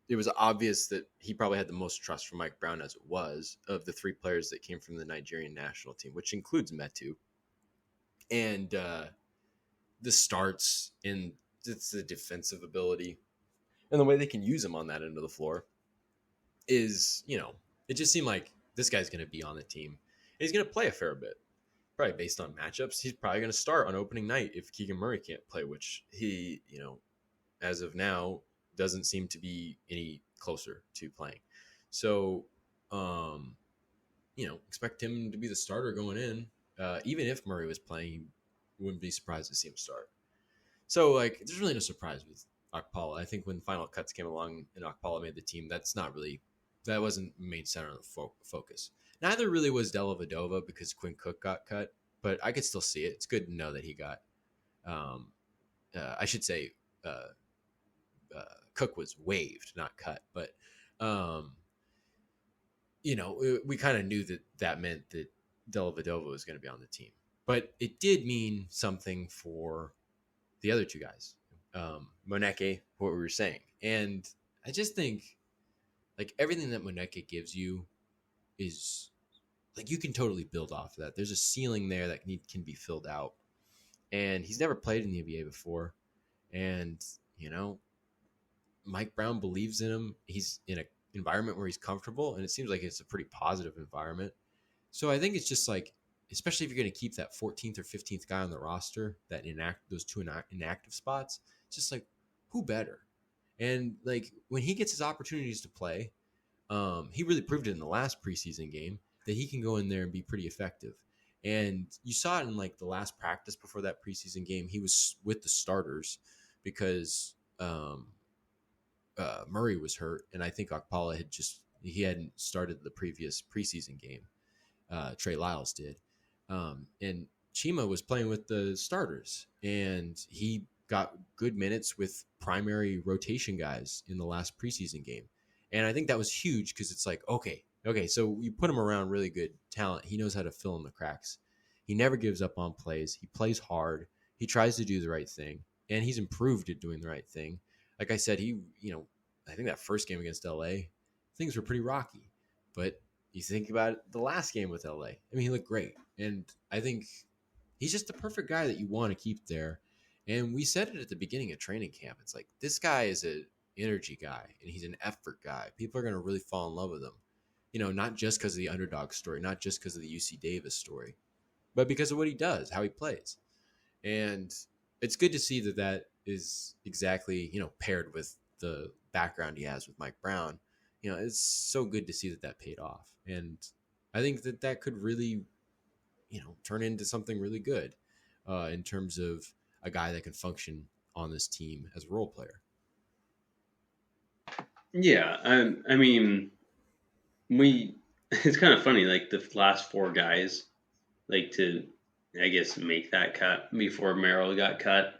it was obvious that he probably had the most trust from Mike Brown as it was of the 3 players that came from the Nigerian national team, which includes Metu. And the starts and it's the defensive ability and the way they can use him on that end of the floor is, it just seemed like this guy's going to be on the team. And he's going to play a fair bit, probably based on matchups. He's probably going to start on opening night if Keegan Murray can't play, which he, as of now, doesn't seem to be any closer to playing. So, expect him to be the starter going in. Even if Murray was playing, you wouldn't be surprised to see him start. So, like, there's really no surprise with Okpala. I think when final cuts came along and Okpala made the team, that wasn't made center of the focus. Neither really was Della Vadova because Quinn Cook got cut, but I could still see it. It's good to know that he got, I should say, Cook was waived, not cut. But, we kind of knew that meant that Della Vadova was going to be on the team. But it did mean something for the other 2 guys, Moneke, what we were saying. And I just think, like, everything that Moneke gives you is, like, you can totally build off of that. There's a ceiling there that can be filled out. And he's never played in the NBA before. And, Mike Brown believes in him. He's in an environment where he's comfortable, and it seems like it's a pretty positive environment. So I think it's just like, especially if you're going to keep that 14th or 15th guy on the roster, those 2 inactive spots, it's just like, who better? And like when he gets his opportunities to play, he really proved it in the last preseason game that he can go in there and be pretty effective. And you saw it in like the last practice before that preseason game. He was with the starters because Murray was hurt, and I think Okpala he hadn't started the previous preseason game. Trey Lyles did. And Chima was playing with the starters, and he got good minutes with primary rotation guys in the last preseason game. And I think that was huge because it's like, okay, so you put him around really good talent. He knows how to fill in the cracks. He never gives up on plays. He plays hard. He tries to do the right thing, and he's improved at doing the right thing. Like I said, I think that first game against LA, things were pretty rocky, but you think about it, the last game with LA, I mean, he looked great. And I think he's just the perfect guy that you want to keep there. And we said it at the beginning of training camp. It's like, this guy is an energy guy, and he's an effort guy. People are going to really fall in love with him. Not just because of the underdog story, not just because of the UC Davis story, but because of what he does, how he plays. And it's good to see that is exactly, paired with the background he has with Mike Brown. It's so good to see that paid off. And I think that could really, turn into something really good in terms of a guy that can function on this team as a role player. Yeah, I mean, it's kind of funny, like the last 4 guys, like to, I guess, make that cut before Merrill got cut,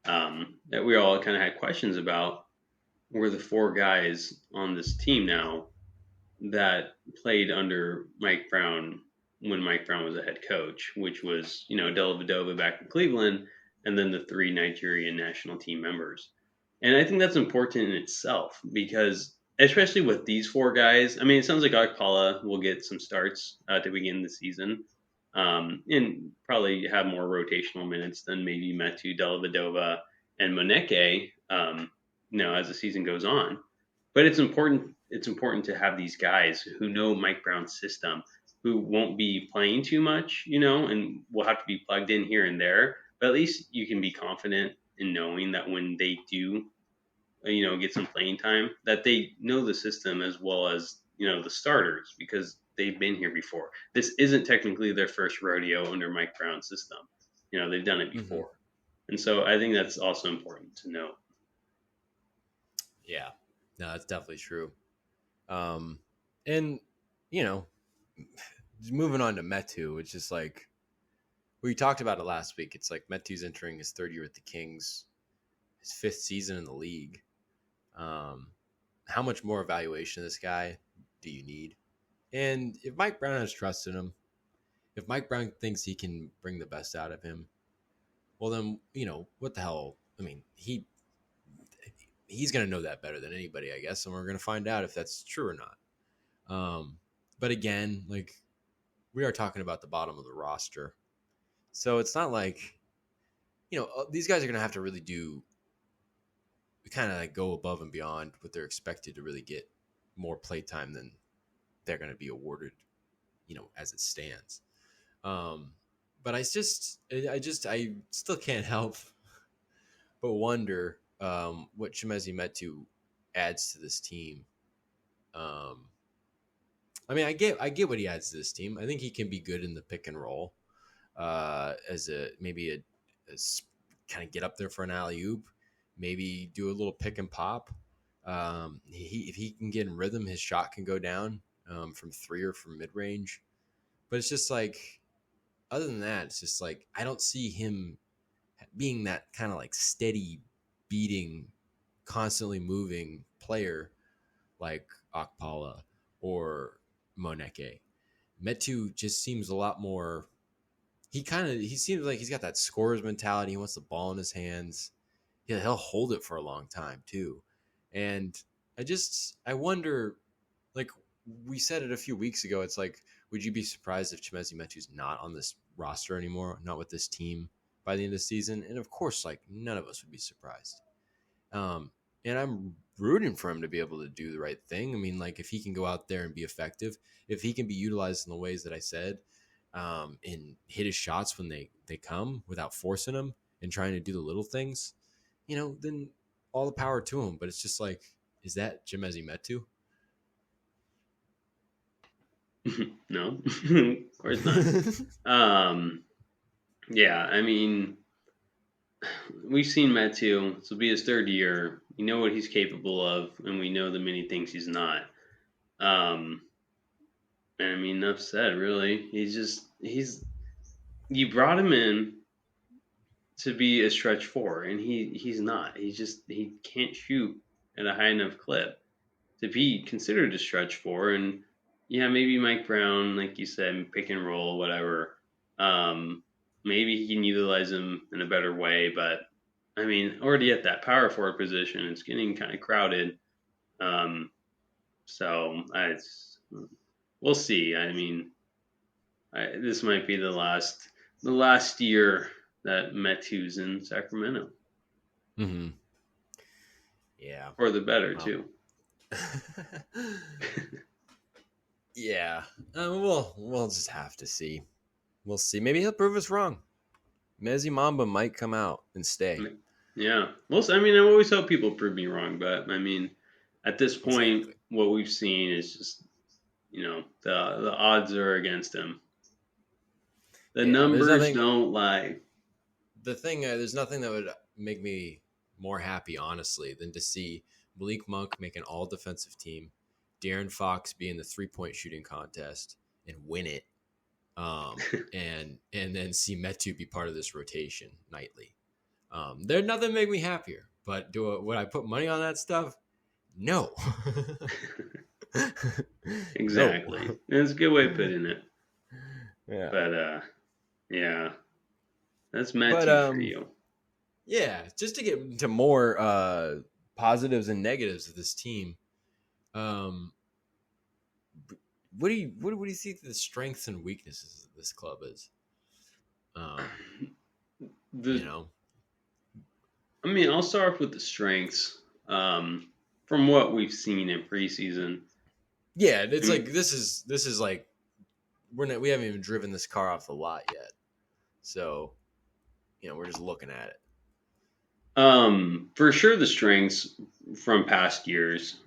that we all kind of had questions about, were the 4 guys on this team now that played under Mike Brown when Mike Brown was a head coach, which was, Della Vadova back in Cleveland, and then the 3 Nigerian national team members. And I think that's important in itself because, especially with these 4 guys, I mean, it sounds like Akpala will get some starts to begin the season, and probably have more rotational minutes than maybe Metu, Della Vadova, and Moneke, as the season goes on. But it's important. It's important to have these guys who know Mike Brown's system, who won't be playing too much, and will have to be plugged in here and there. But at least you can be confident in knowing that when they do, get some playing time, that they know the system as well as the starters because they've been here before. This isn't technically their first rodeo under Mike Brown's system. They've done it before, and so I think that's also important to note. Yeah, no, that's definitely true. And moving on to Metu, it's just like we talked about it last week. It's like Metu's entering his 3rd year with the Kings, his 5th season in the league. How much more evaluation of this guy do you need? And if Mike Brown has trust in him, If Mike Brown thinks he can bring the best out of him, well then, what the hell? I mean, he's going to know that better than anybody, I guess, and we're going to find out if that's true or not. But again, like, we are talking about the bottom of the roster. So it's not like, these guys are going to have to really kind of like go above and beyond what they're expected to really get more play time than they're going to be awarded, as it stands. But I still can't help but wonder what Chimezie Metu adds to this team. I mean, I get what he adds to this team. I think he can be good in the pick and roll, as maybe a kind of get up there for an alley oop, maybe do a little pick and pop. If he can get in rhythm, his shot can go down from three or from mid range. But it's just like, other than that, it's just like I don't see him being that kind of like steady, beating, constantly moving player like Okpala or Moneke. Metu just seems a lot more. He seems like he's got that scorer's mentality. He wants the ball in his hands. He'll hold it for a long time too. And I wonder, like we said it a few weeks ago, it's like, would you be surprised if Chimezie Metu's not on this roster anymore, not with this team by the end of the season? And of course, like, none of us would be surprised. And I'm rooting for him to be able to do the right thing. I mean, like, if he can go out there and be effective, if he can be utilized in the ways that I said, and hit his shots when they come without forcing them and trying to do the little things, then all the power to him. But it's just like, is that Chimezie Metu? No, of course not. Yeah, I mean, we've seen Metu. This will be his third year. We know what he's capable of, and we know the many things he's not. And I mean, enough said. Really, you brought him in to be a stretch four, and he's not. He can't shoot at a high enough clip to be considered a stretch four. And yeah, maybe Mike Brown, like you said, pick and roll, whatever. Maybe he can utilize him in a better way, but I mean, already at that power forward position, it's getting kind of crowded. Um, so we'll see. I mean, this might be the last year that Metu's in Sacramento. Mm-hmm. Yeah. For the better, too. Yeah. We'll just have to see. We'll see. Maybe he'll prove us wrong. Mezzi Mamba might come out and stay. Yeah. Well, I mean, I always hope people prove me wrong, but I mean, at this point, Exactly. what we've seen is just, the odds are against him. The numbers don't lie. The thing, there's nothing that would make me more happy, honestly, than to see Malik Monk make an all defensive team, De'Aaron Fox be in the 3-point shooting contest and win it, and then see Metu be part of this rotation nightly. There's nothing make me happier. But would I put money on that stuff? No. Exactly. No. That's a good way of putting it. Yeah. But yeah, that's Metu for you. Yeah, just to get to more positives and negatives of this team. What do you think the strengths and weaknesses of this club is? I mean, I'll start off with the strengths. From what we've seen in preseason. Yeah, it's like this is like we haven't even driven this car off the lot yet, so we're just looking at it. For sure, the strengths from past years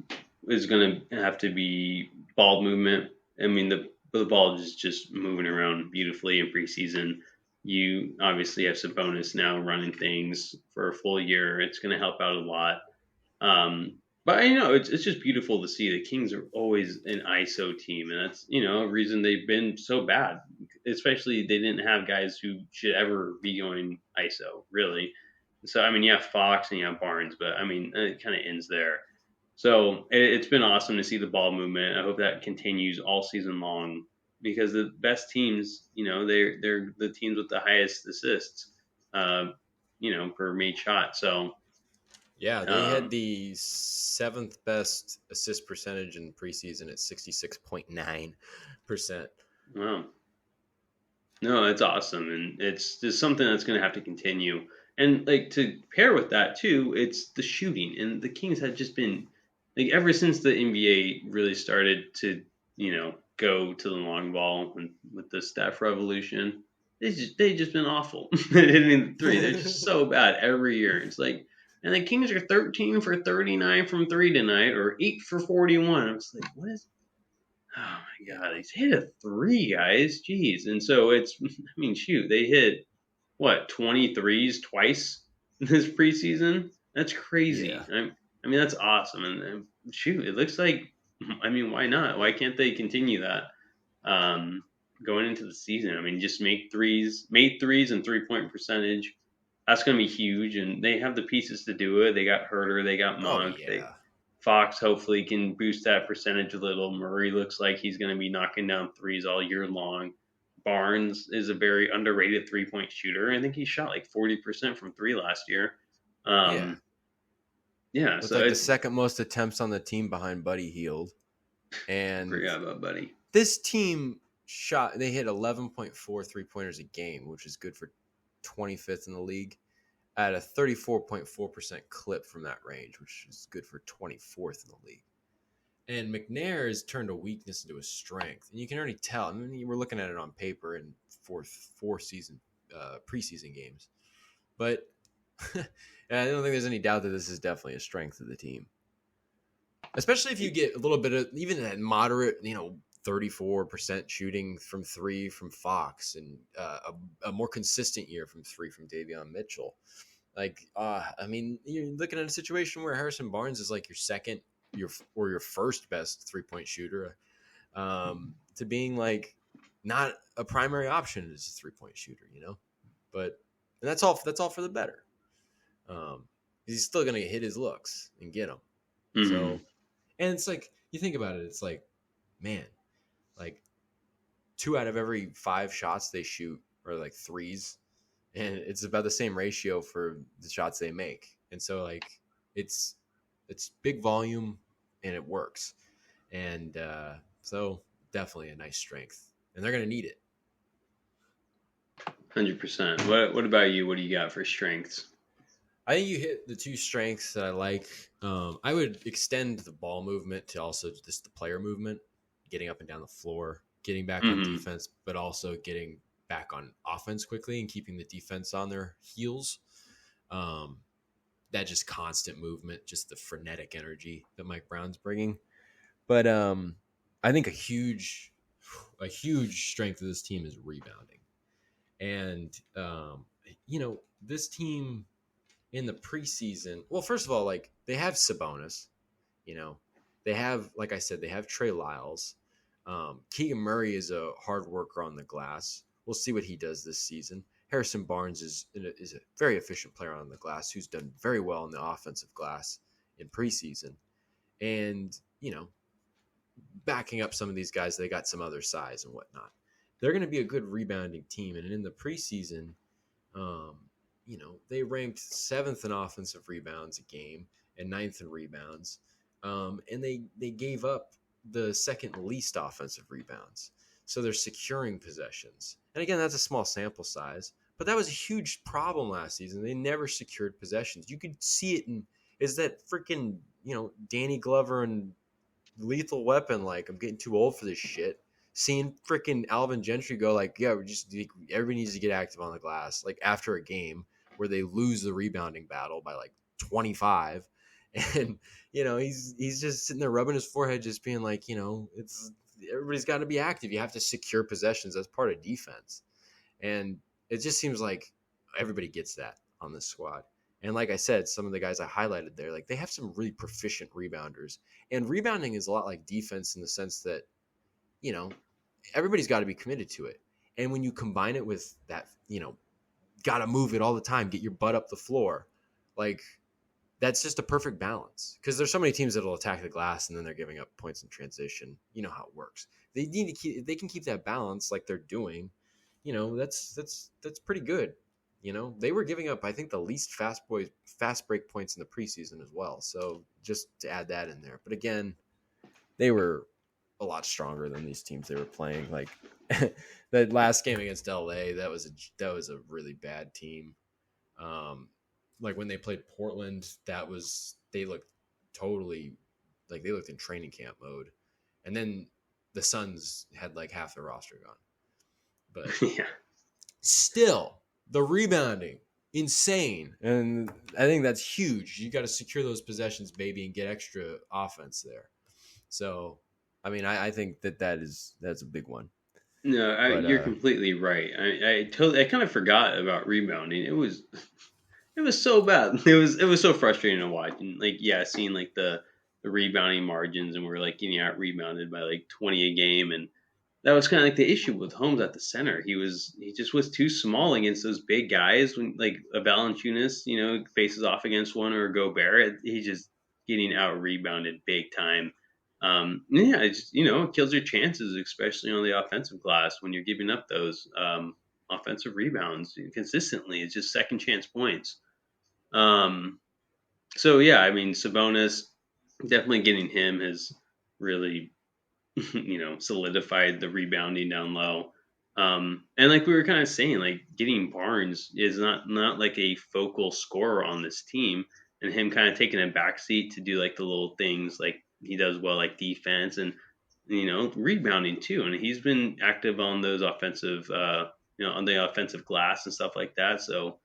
is going to have to be ball movement. I mean, the ball is just moving around beautifully in preseason. You obviously have Sabonis now running things for a full year. It's going to help out a lot. But it's just beautiful to see. The Kings are always an ISO team, and that's a reason they've been so bad. Especially they didn't have guys who should ever be going ISO, really. So I mean, you have Fox and you have Barnes, but I mean, it kind of ends there. So it's been awesome to see the ball movement. I hope that continues all season long. because the best teams, they're the teams with the highest assists, uh, per made shot. So, Yeah, they had um, the seventh best assist percentage in preseason at 66.9%. wow. No, that's awesome, and it's just something that's going to have to continue. And like to pair with that too, it's the shooting, and the Kings had just been like ever since the NBA really started to go to the long ball and with the Steph revolution, they just been awful. Hitting the three, they're just so bad every year. It's like, and the Kings are 13 for 39 from three tonight, or 8 for 41. I was like, what is Oh my God, he's hit a three, guys. Jeez. And so it's, I mean, shoot, they hit what, 23s twice this preseason? That's Yeah. crazy. I mean, that's awesome. And shoot, it looks like, I mean, why not? Why can't they continue that um, going into the season? I mean, just make threes and 3-point percentage. That's going to be huge. And they have the pieces to do it. They got Herter, they got Oh, Monk, yeah. Fox hopefully can boost that percentage a little. Murray looks like he's going to be knocking down threes all year long. Barnes is a very underrated 3-point shooter. I think he shot like 40% from three last year. Yeah. Um, yeah, With so like the it's second most attempts on the team behind Buddy Hield. And forgot about Buddy. this team they hit 11.4 3-pointers a game, which is good for 25th in the league, at a 34.4% clip from that range, which is good for 24th in the league. And McNair has turned a weakness into a strength, and you can already tell. I mean, we're looking at it on paper in four season preseason games, but I don't think there's any doubt that this is definitely a strength of the team. Especially if you get a little bit of even that moderate, 34% shooting from three from Fox, and a more consistent year from three from Davion Mitchell. I mean, you're looking at a situation where Harrison Barnes is like your first best 3-point shooter, to being like not a primary option as a 3-point shooter, But and that's all for the better. He's still gonna hit his looks and get them. Mm-hmm. So, and it's like you think about it, it's like, man, like 2 out of every 5 shots they shoot are like threes, and it's about the same ratio for the shots they make. And so like it's big volume and it works. And so definitely a nice strength, and they're gonna need it. 100%. What about you? What do you got for strengths? I think you hit the 2 strengths that I like. I would extend the ball movement to also just the player movement, getting up and down the floor, getting back on Mm-hmm. defense, but also getting back on offense quickly and keeping the defense on their heels. That just constant movement, just the frenetic energy that Mike Brown's bringing. But I think a huge strength of this team is rebounding. And this team in the preseason, well, first of all, like they have Sabonis, they have, like I said, they have Trey Lyles. Keegan Murray is a hard worker on the glass. We'll see what he does this season. Harrison Barnes is a very efficient player on the glass who's done very well in the offensive glass in preseason. And, backing up some of these guys, they got some other size and whatnot. They're going to be a good rebounding team. And in the preseason, they ranked 7th in offensive rebounds a game and 9th in rebounds. And they gave up the second least offensive rebounds. So they're securing possessions. And again, that's a small sample size, but that was a huge problem last season. They never secured possessions. You could see it is that freaking, Danny Glover and Lethal Weapon, like, I'm getting too old for this shit. Seeing freaking Alvin Gentry go like, yeah, everybody needs to get active on the glass. Like after a game where they lose the rebounding battle by like 25, and he's just sitting there rubbing his forehead, just being like, it's everybody's got to be active. You have to secure possessions. That's part of defense, and it just seems like everybody gets that on this squad. And like I said, some of the guys I highlighted there, like they have some really proficient rebounders, and rebounding is a lot like defense in the sense that everybody's got to be committed to it. And when you combine it with that, got to move it all the time, get your butt up the floor. Like that's just a perfect balance because there's so many teams that'll attack the glass and then they're giving up points in transition. You know how it works. They need to keep. If they can keep that balance like they're doing, that's pretty good. They were giving up, I think, the least fast break points in the preseason as well. So just to add that in there. But again, they were a lot stronger than these teams they were playing. Like that last game against LA, that was a really bad team. Like when they played Portland, they looked totally like they looked in training camp mode, and then the Suns had like half their roster gone. But Yeah. still, the rebounding insane, and I think that's huge. You got to secure those possessions, baby, and get extra offense there. So, I mean, I think that's a big one. No, But you're completely right. I kind of forgot about rebounding. It was so bad. It was so frustrating to watch. And like, yeah, seeing like the rebounding margins, and we're like getting out rebounded by like 20 a game, and that was kind of like the issue with Holmes at the center. He just was too small against those big guys. When like a Valanciunas, faces off against one, or a Gobert, he's just getting out rebounded big time. Yeah, it kills your chances, especially on the offensive glass when you're giving up those offensive rebounds consistently. It's just second chance points. Um, so yeah, I mean Sabonis, definitely getting him has really solidified the rebounding down low. And like we were kind of saying, like getting Barnes is not like a focal scorer on this team, and him kind of taking a backseat to do like the little things like he does well, like defense and rebounding too. And he's been active on those offensive, on the offensive glass and stuff like that. So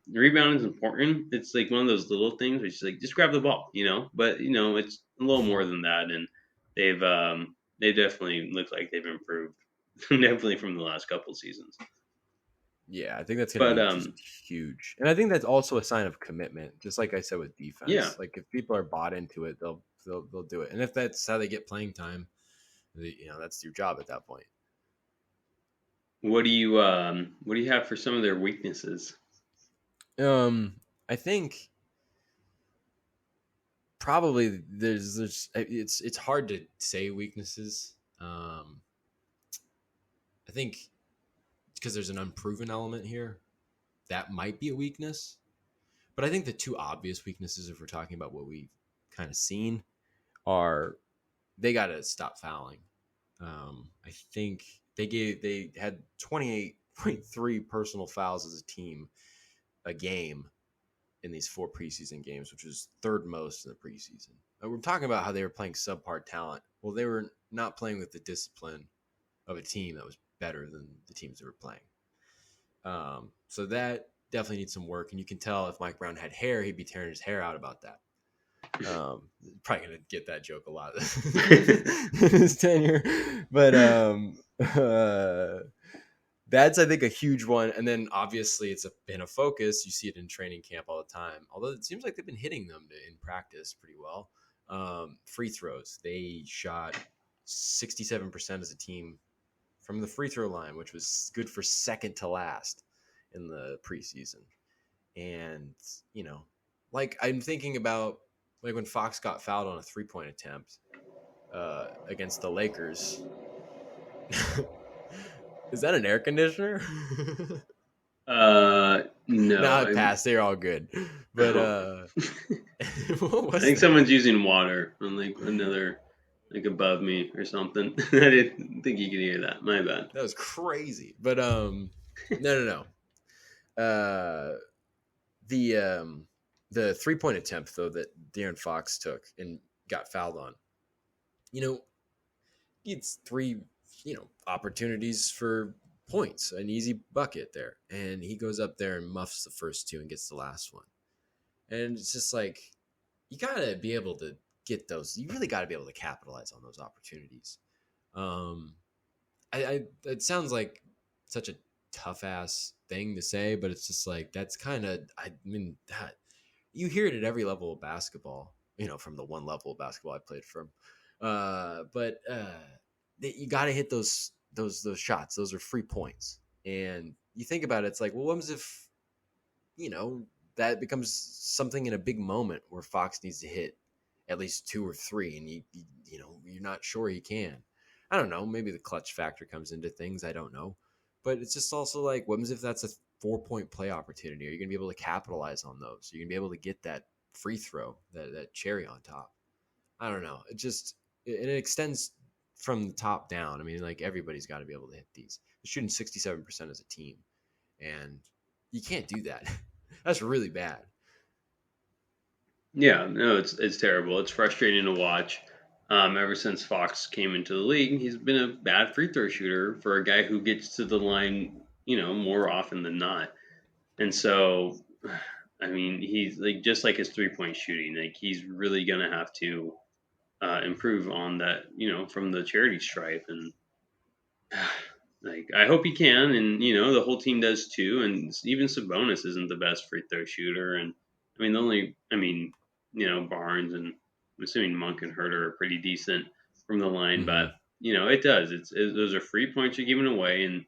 rebounding is important. It's like one of those little things where it's like just grab the ball, But it's a little more than that, and they definitely look like they've improved, definitely from the last couple of seasons. yeah, I think that's going to But be just huge, and I think that's also a sign of commitment. Just like I said with yeah, defense, like if people are bought into it, they'll do it, and if that's how they get playing time, that's your job at that point. what do you have for some of their weaknesses? I think probably it's hard to say weaknesses. I think because there's an unproven element here that might be a weakness, but I think the two obvious weaknesses, if we're talking about what we've kind of seen, are they got to stop fouling. I think they had 28.3 personal fouls as a team a game in these 4 preseason games, which was third most in the preseason. We're talking about how they were playing subpar talent. Well, they were not playing with the discipline of a team that was better than the teams that were playing. So that definitely needs some work. And you can tell if Mike Brown had hair, he'd be tearing his hair out about that. Probably going to get that joke a lot in his tenure. But that's, I think, a huge one. And then obviously it's been a focus. You see it in training camp all the time. Although it seems like they've been hitting them in practice pretty well. Free throws. They shot 67% as a team from the free throw line, which was good for second to last in the preseason. And, like I'm thinking about like when Fox got fouled on a 3-point attempt against the Lakers. Is that an air conditioner? No, It passed. They're all good. But what was I think that? someone's using water on like another, like above me or something. I didn't think you could hear that. My bad. That was crazy. But no. The 3-point attempt though that De'Aaron Fox took and got fouled on. It's 3 opportunities for points, an easy bucket there, and he goes up there and muffs the first 2 and gets the last one. And it's just like you gotta be able to get those. You really gotta be able to capitalize on those opportunities. It sounds like such a tough ass thing to say, but it's just like that's kind of. I mean, that you hear it at every level of basketball. From the one level of basketball I played from, but you got to hit those shots. Those are free points, and you think about it, it's like, well, what was if that becomes something in a big moment where Fox needs to hit at least 2 or 3, and you know you're not sure he can. I don't know. Maybe the clutch factor comes into things. I don't know, but it's just also like, what happens if that's a 4 point play opportunity? Are you going to be able to capitalize on those? Are you going to be able to get that free throw, that cherry on top? I don't know. It extends from the top down. I mean, like everybody's got to be able to hit these. They're shooting 67% as a team, and you can't do that. That's really bad. Yeah, no, it's terrible. It's frustrating to watch. Ever since Fox came into the league, he's been a bad free throw shooter for a guy who gets to the line, more often than not. And so, I mean, he's like just like his 3 point shooting, like he's really gonna have to improve on that, from the charity stripe. And like I hope he can, and the whole team does too. And even Sabonis isn't the best free throw shooter, and Barnes and I'm assuming Monk and Herter are pretty decent from the line, Mm-hmm. but it does. Those are free points you're giving away, and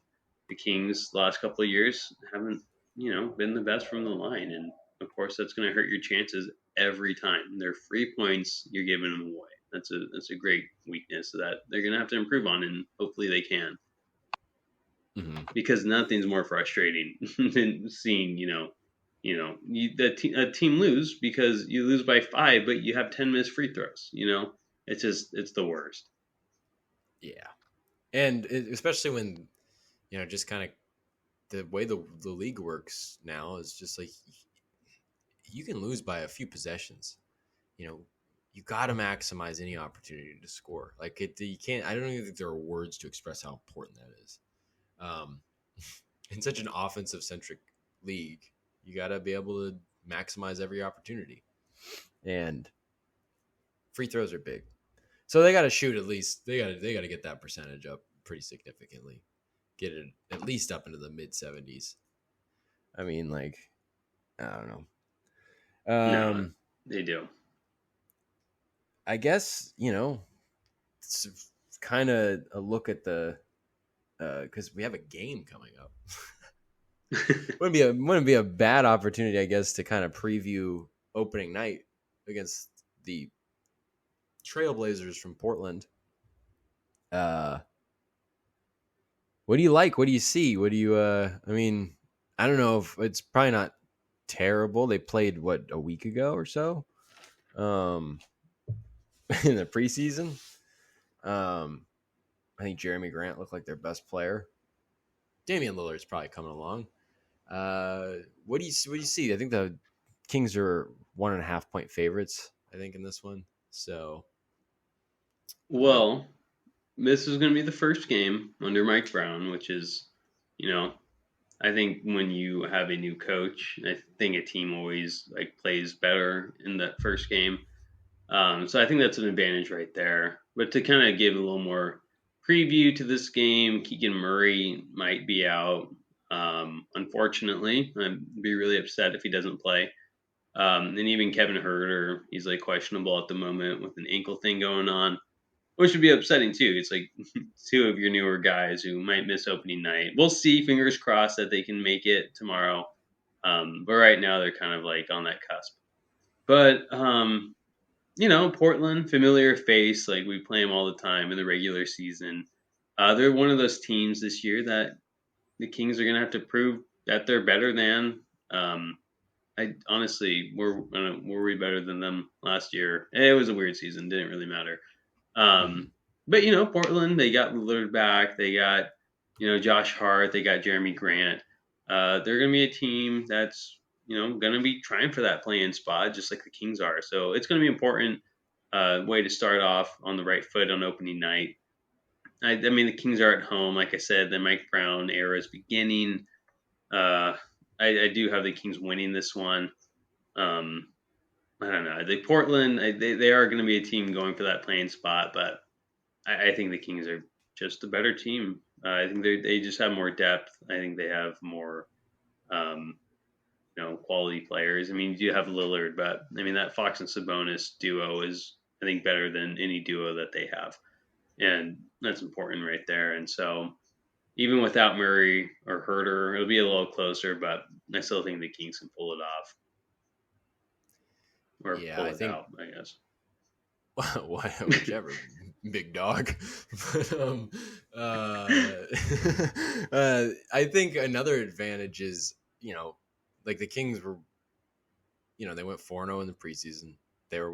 the Kings last couple of years haven't been the best from the line, and of course that's going to hurt your chances every time. They're free points, you're giving them away. That's a great weakness that they're going to have to improve on, and hopefully they can, Mm-hmm. because nothing's more frustrating than seeing a team lose because you lose by 5, but you have 10 missed free throws. It's the worst. Yeah, and especially when just kind of the way the league works now is just like you can lose by a few possessions. You know, you got to maximize any opportunity to score. Like you can't. I don't even think there are words to express how important that is. Um, in such an offensive centric league, you got to be able to maximize every opportunity, and free throws are big. So they got to shoot at least. They got to get that percentage up pretty significantly. Get it at least up into the mid 70s. I mean, like, I don't know. No, they do. I guess it's kind of a look at the because we have a game coming up. Wouldn't be a bad opportunity, I guess, to kind of preview opening night against the Trailblazers from Portland. Uh, what do you like? What do you see? What do you? I mean, I don't know if it's probably not terrible. They played a week ago or so, um, in the preseason. I think Jeremy Grant looked like their best player. Damian Lillard's probably coming along. What do you see? I think the Kings are 1.5 point favorites. I think in this one. So what? Well, this is going to be the first game under Mike Brown, which is, you know, I think when you have a new coach, I think a team always like plays better in that first game. So I think that's an advantage right there. But to kind of give a little more preview to this game, Keegan Murray might be out. Unfortunately, I'd be really upset if he doesn't play. And even Kevin Herter, he's like questionable at the moment with an ankle thing going on, which would be upsetting too. It's like two of your newer guys who might miss opening night. We'll see. Fingers crossed that they can make it tomorrow. But right now they're kind of like on that cusp. But Portland, familiar face. Like we play them all the time in the regular season. They're one of those teams this year that the Kings are going to have to prove that they're better than. I honestly, were we better than them last year? It was a weird season. Didn't really matter. Mm-hmm. But Portland, they got Lillard back. They got Josh Hart. They got Jeremy Grant. They're going to be a team that's going to be trying for that play-in spot, just like the Kings are. So it's going to be important. Way to start off on the right foot on opening night. I mean, the Kings are at home, like I said. The Mike Brown era is beginning. Uh, I do have the Kings winning this one. Um, I don't know. The Portland, they are going to be a team going for that playing spot, but I think the Kings are just a better team. I think they just have more depth. I think they have more, um, quality players. I mean, you do have Lillard, but I mean that Fox and Sabonis duo is, I think, better than any duo that they have, and that's important right there. And so, even without Murray or Herter, it'll be a little closer, but I still think the Kings can pull it off. or Yeah, pull I it think out, I guess. whichever, big dog. But I think another advantage is, like the Kings were, they went 4-0 in the preseason. They were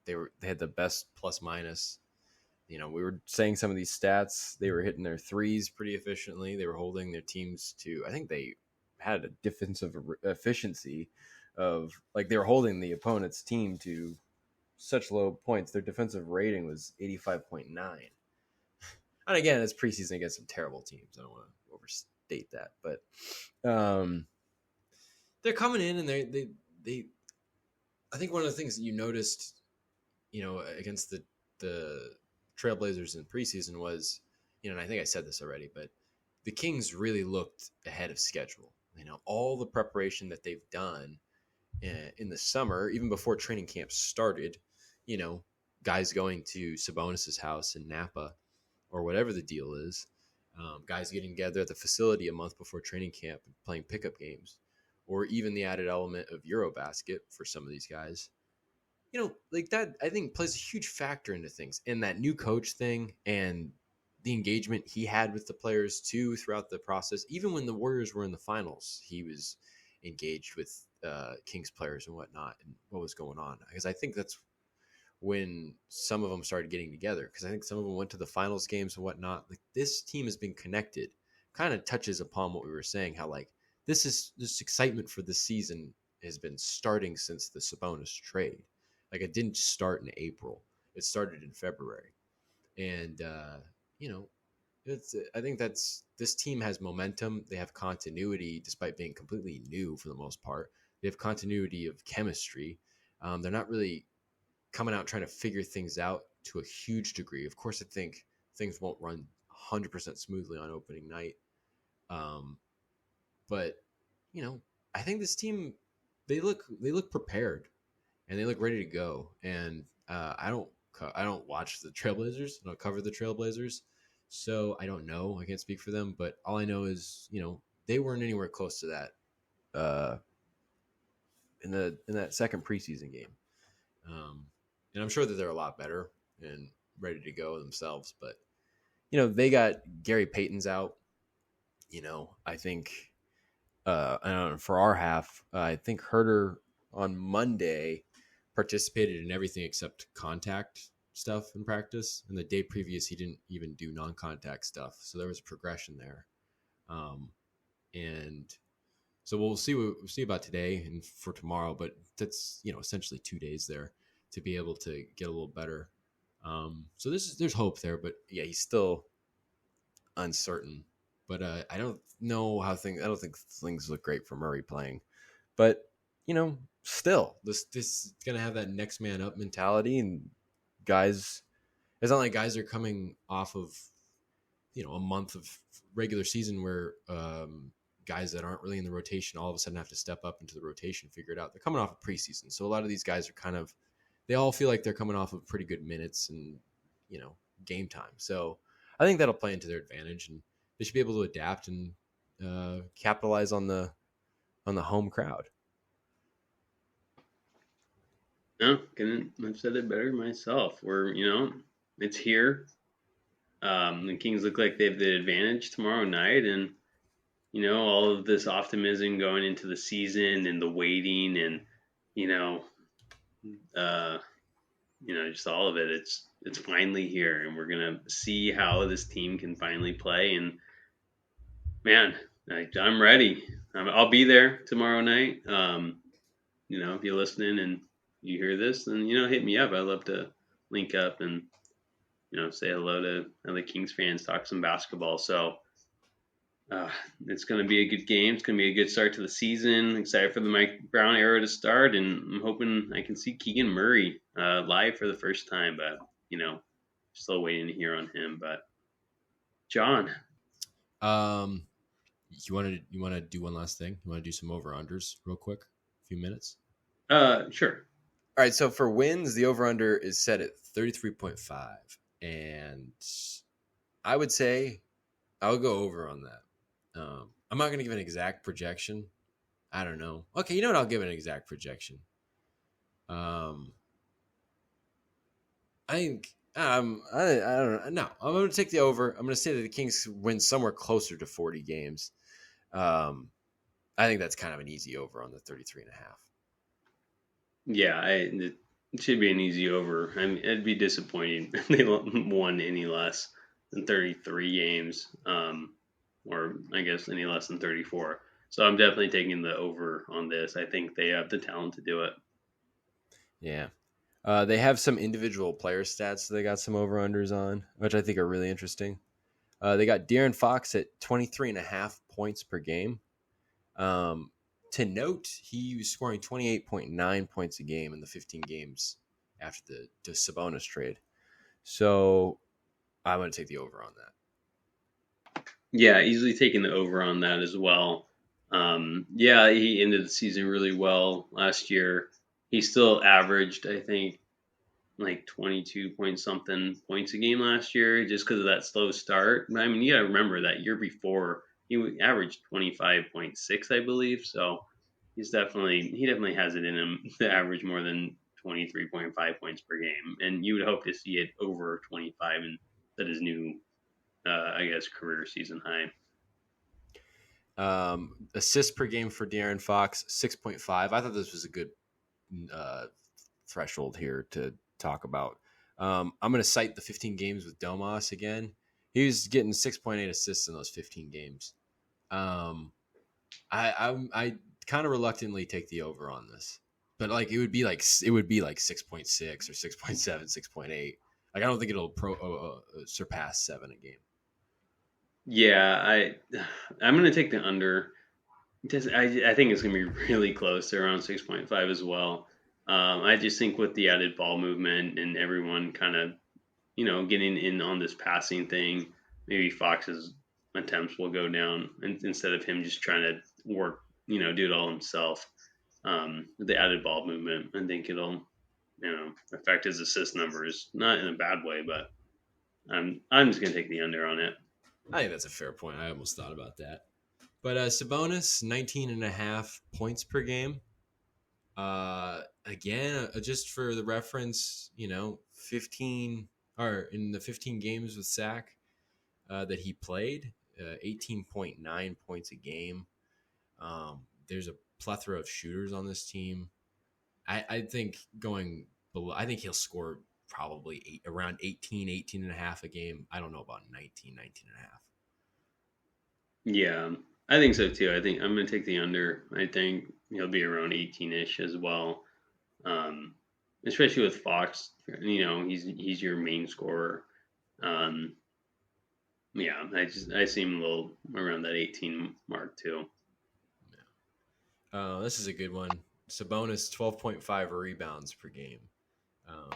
they had the best plus minus. We were saying some of these stats. They were hitting their threes pretty efficiently. They were holding their teams to, I think they had a defensive efficiency of, like, they were holding the opponent's team to such low points. Their defensive rating was 85.9. And again, it's preseason against some terrible teams. I don't want to overstate that, but they're coming in and they I think one of the things that you noticed, against the Trailblazers in preseason was, and I think I said this already, but the Kings really looked ahead of schedule. All the preparation that they've done in the summer, even before training camp started, guys going to Sabonis's house in Napa or whatever the deal is, guys getting together at the facility a month before training camp and playing pickup games, or even the added element of Eurobasket for some of these guys. Like that, I think plays a huge factor into things. And that new coach thing and the engagement he had with the players too throughout the process. Even when the Warriors were in the finals, he was engaged with Kings players and whatnot and what was going on. Because I think that's when some of them started getting together. Because I think some of them went to the finals games and whatnot. Like, this team has been connected. Kind of touches upon what we were saying, how like this excitement for this season has been starting since the Sabonis trade. Like, it didn't start in April; it started in February, and I think this team has momentum. They have continuity, despite being completely new for the most part. They have continuity of chemistry. They're not really coming out trying to figure things out to a huge degree. Of course, I think things won't run 100% smoothly on opening night, but I think this team, they look prepared and they look ready to go. And I don't watch the Trailblazers. I don't cover the Trailblazers, so I don't know. I can't speak for them, but all I know is they weren't anywhere close to that in that second preseason game. And I'm sure that they're a lot better and ready to go themselves. But they got Gary Payton's out. I think I don't know, for our half, I think Herter on Monday participated in everything except contact stuff in practice, and the day previous he didn't even do non-contact stuff. So there was a progression there, and so we'll see about today and for tomorrow. But that's essentially 2 days there to be able to get a little better. So there's hope there, but yeah, he's still uncertain. But I don't know how things. I don't think things look great for Murray playing. But still, this is gonna have that next man up mentality, and guys, it's not like guys are coming off of a month of regular season where guys that aren't really in the rotation all of a sudden have to step up into the rotation, figure it out. They're coming off of preseason, so a lot of these guys are they all feel like they're coming off of pretty good minutes and game time. So I think that'll play into their advantage, and they should be able to adapt and capitalize on the home crowd. No, couldn't have said it better myself. It's here. The Kings look like they have the advantage tomorrow night, and all of this optimism going into the season and the waiting, and just all of it. It's finally here, and we're gonna see how this team can finally play. And man, I'm ready. I'll be there tomorrow night. If you're listening and you hear this, then hit me up. I'd love to link up and say hello to other Kings fans, talk some basketball. So it's going to be a good game. It's going to be a good start to the season. Excited for the Mike Brown era to start, and I'm hoping I can see Keegan Murray live for the first time. But still waiting to hear on him. But John, you want to do one last thing? You want to do some over unders real quick? A few minutes. Sure. All right. So for wins, the over under is set at 33.5, and I would say I'll go over on that. I'm not going to give an exact projection. I don't know. Okay, you know what? I'll give an exact projection. Um, I think I don't know. No, I'm going to take the over. I'm going to say that the Kings win somewhere closer to 40 games. Um, I think that's kind of an easy over on the 33 and a half. Yeah, it should be an easy over. I mean, it'd be disappointing if they won any less than 33 games, or I guess any less than 34. So I'm definitely taking the over on this. I think they have the talent to do it. Yeah. They have some individual player stats that they got some over unders on, which I think are really interesting. They got De'Aaron Fox at 23 and a half points per game. Um, to note, he was scoring 28.9 points a game in the 15 games after the Sabonis trade. So I'm going to take the over on that. Yeah, easily taking the over on that as well. Yeah, he ended the season really well last year. He still averaged, I think, like 22 point something points a game last year just because of that slow start. I mean, you got to remember that year before he averaged 25.6, I believe. So he definitely has it in him to average more than 23.5 points per game. And you would hope to see it over 25 and that is new, I guess, career season high. Assists per game for De'Aaron Fox, 6.5. I thought this was a good uh, threshold here to talk about. I'm going to cite the 15 games with Domas again. He was getting 6.8 assists in those 15 games. I kind of reluctantly take the over on this, but like it would be like 6.6 or 6.7, 6.8. Like I don't think it'll surpass 7 a game. Yeah, I'm gonna take the under. Just, I think it's gonna be really close to around 6.5 as well. I just think with the added ball movement and everyone kind of getting in on this passing thing, maybe Fox's attempts will go down instead of him just trying to work, do it all himself. With the added ball movement, I think it'll affect his assist numbers, not in a bad way, but I'm just gonna take the under on it. I think that's a fair point. I almost thought about that. But Sabonis, 19 and a half points per game. Again, just for the reference, 15 or in the 15 games with Sack that he played, 18.9 points a game. There's a plethora of shooters on this team. I think going below, I think he'll score probably around 18, 18 and a half a game. I don't know about 19, 19 and a half. Yeah, I think so too. I think I'm going to take the under. I think he'll be around 18-ish as well. Um, Especially with Fox, he's your main scorer. Um, yeah, I see him a little around that 18 mark too. This is a good one. Sabonis, 12.5 rebounds per game. Um,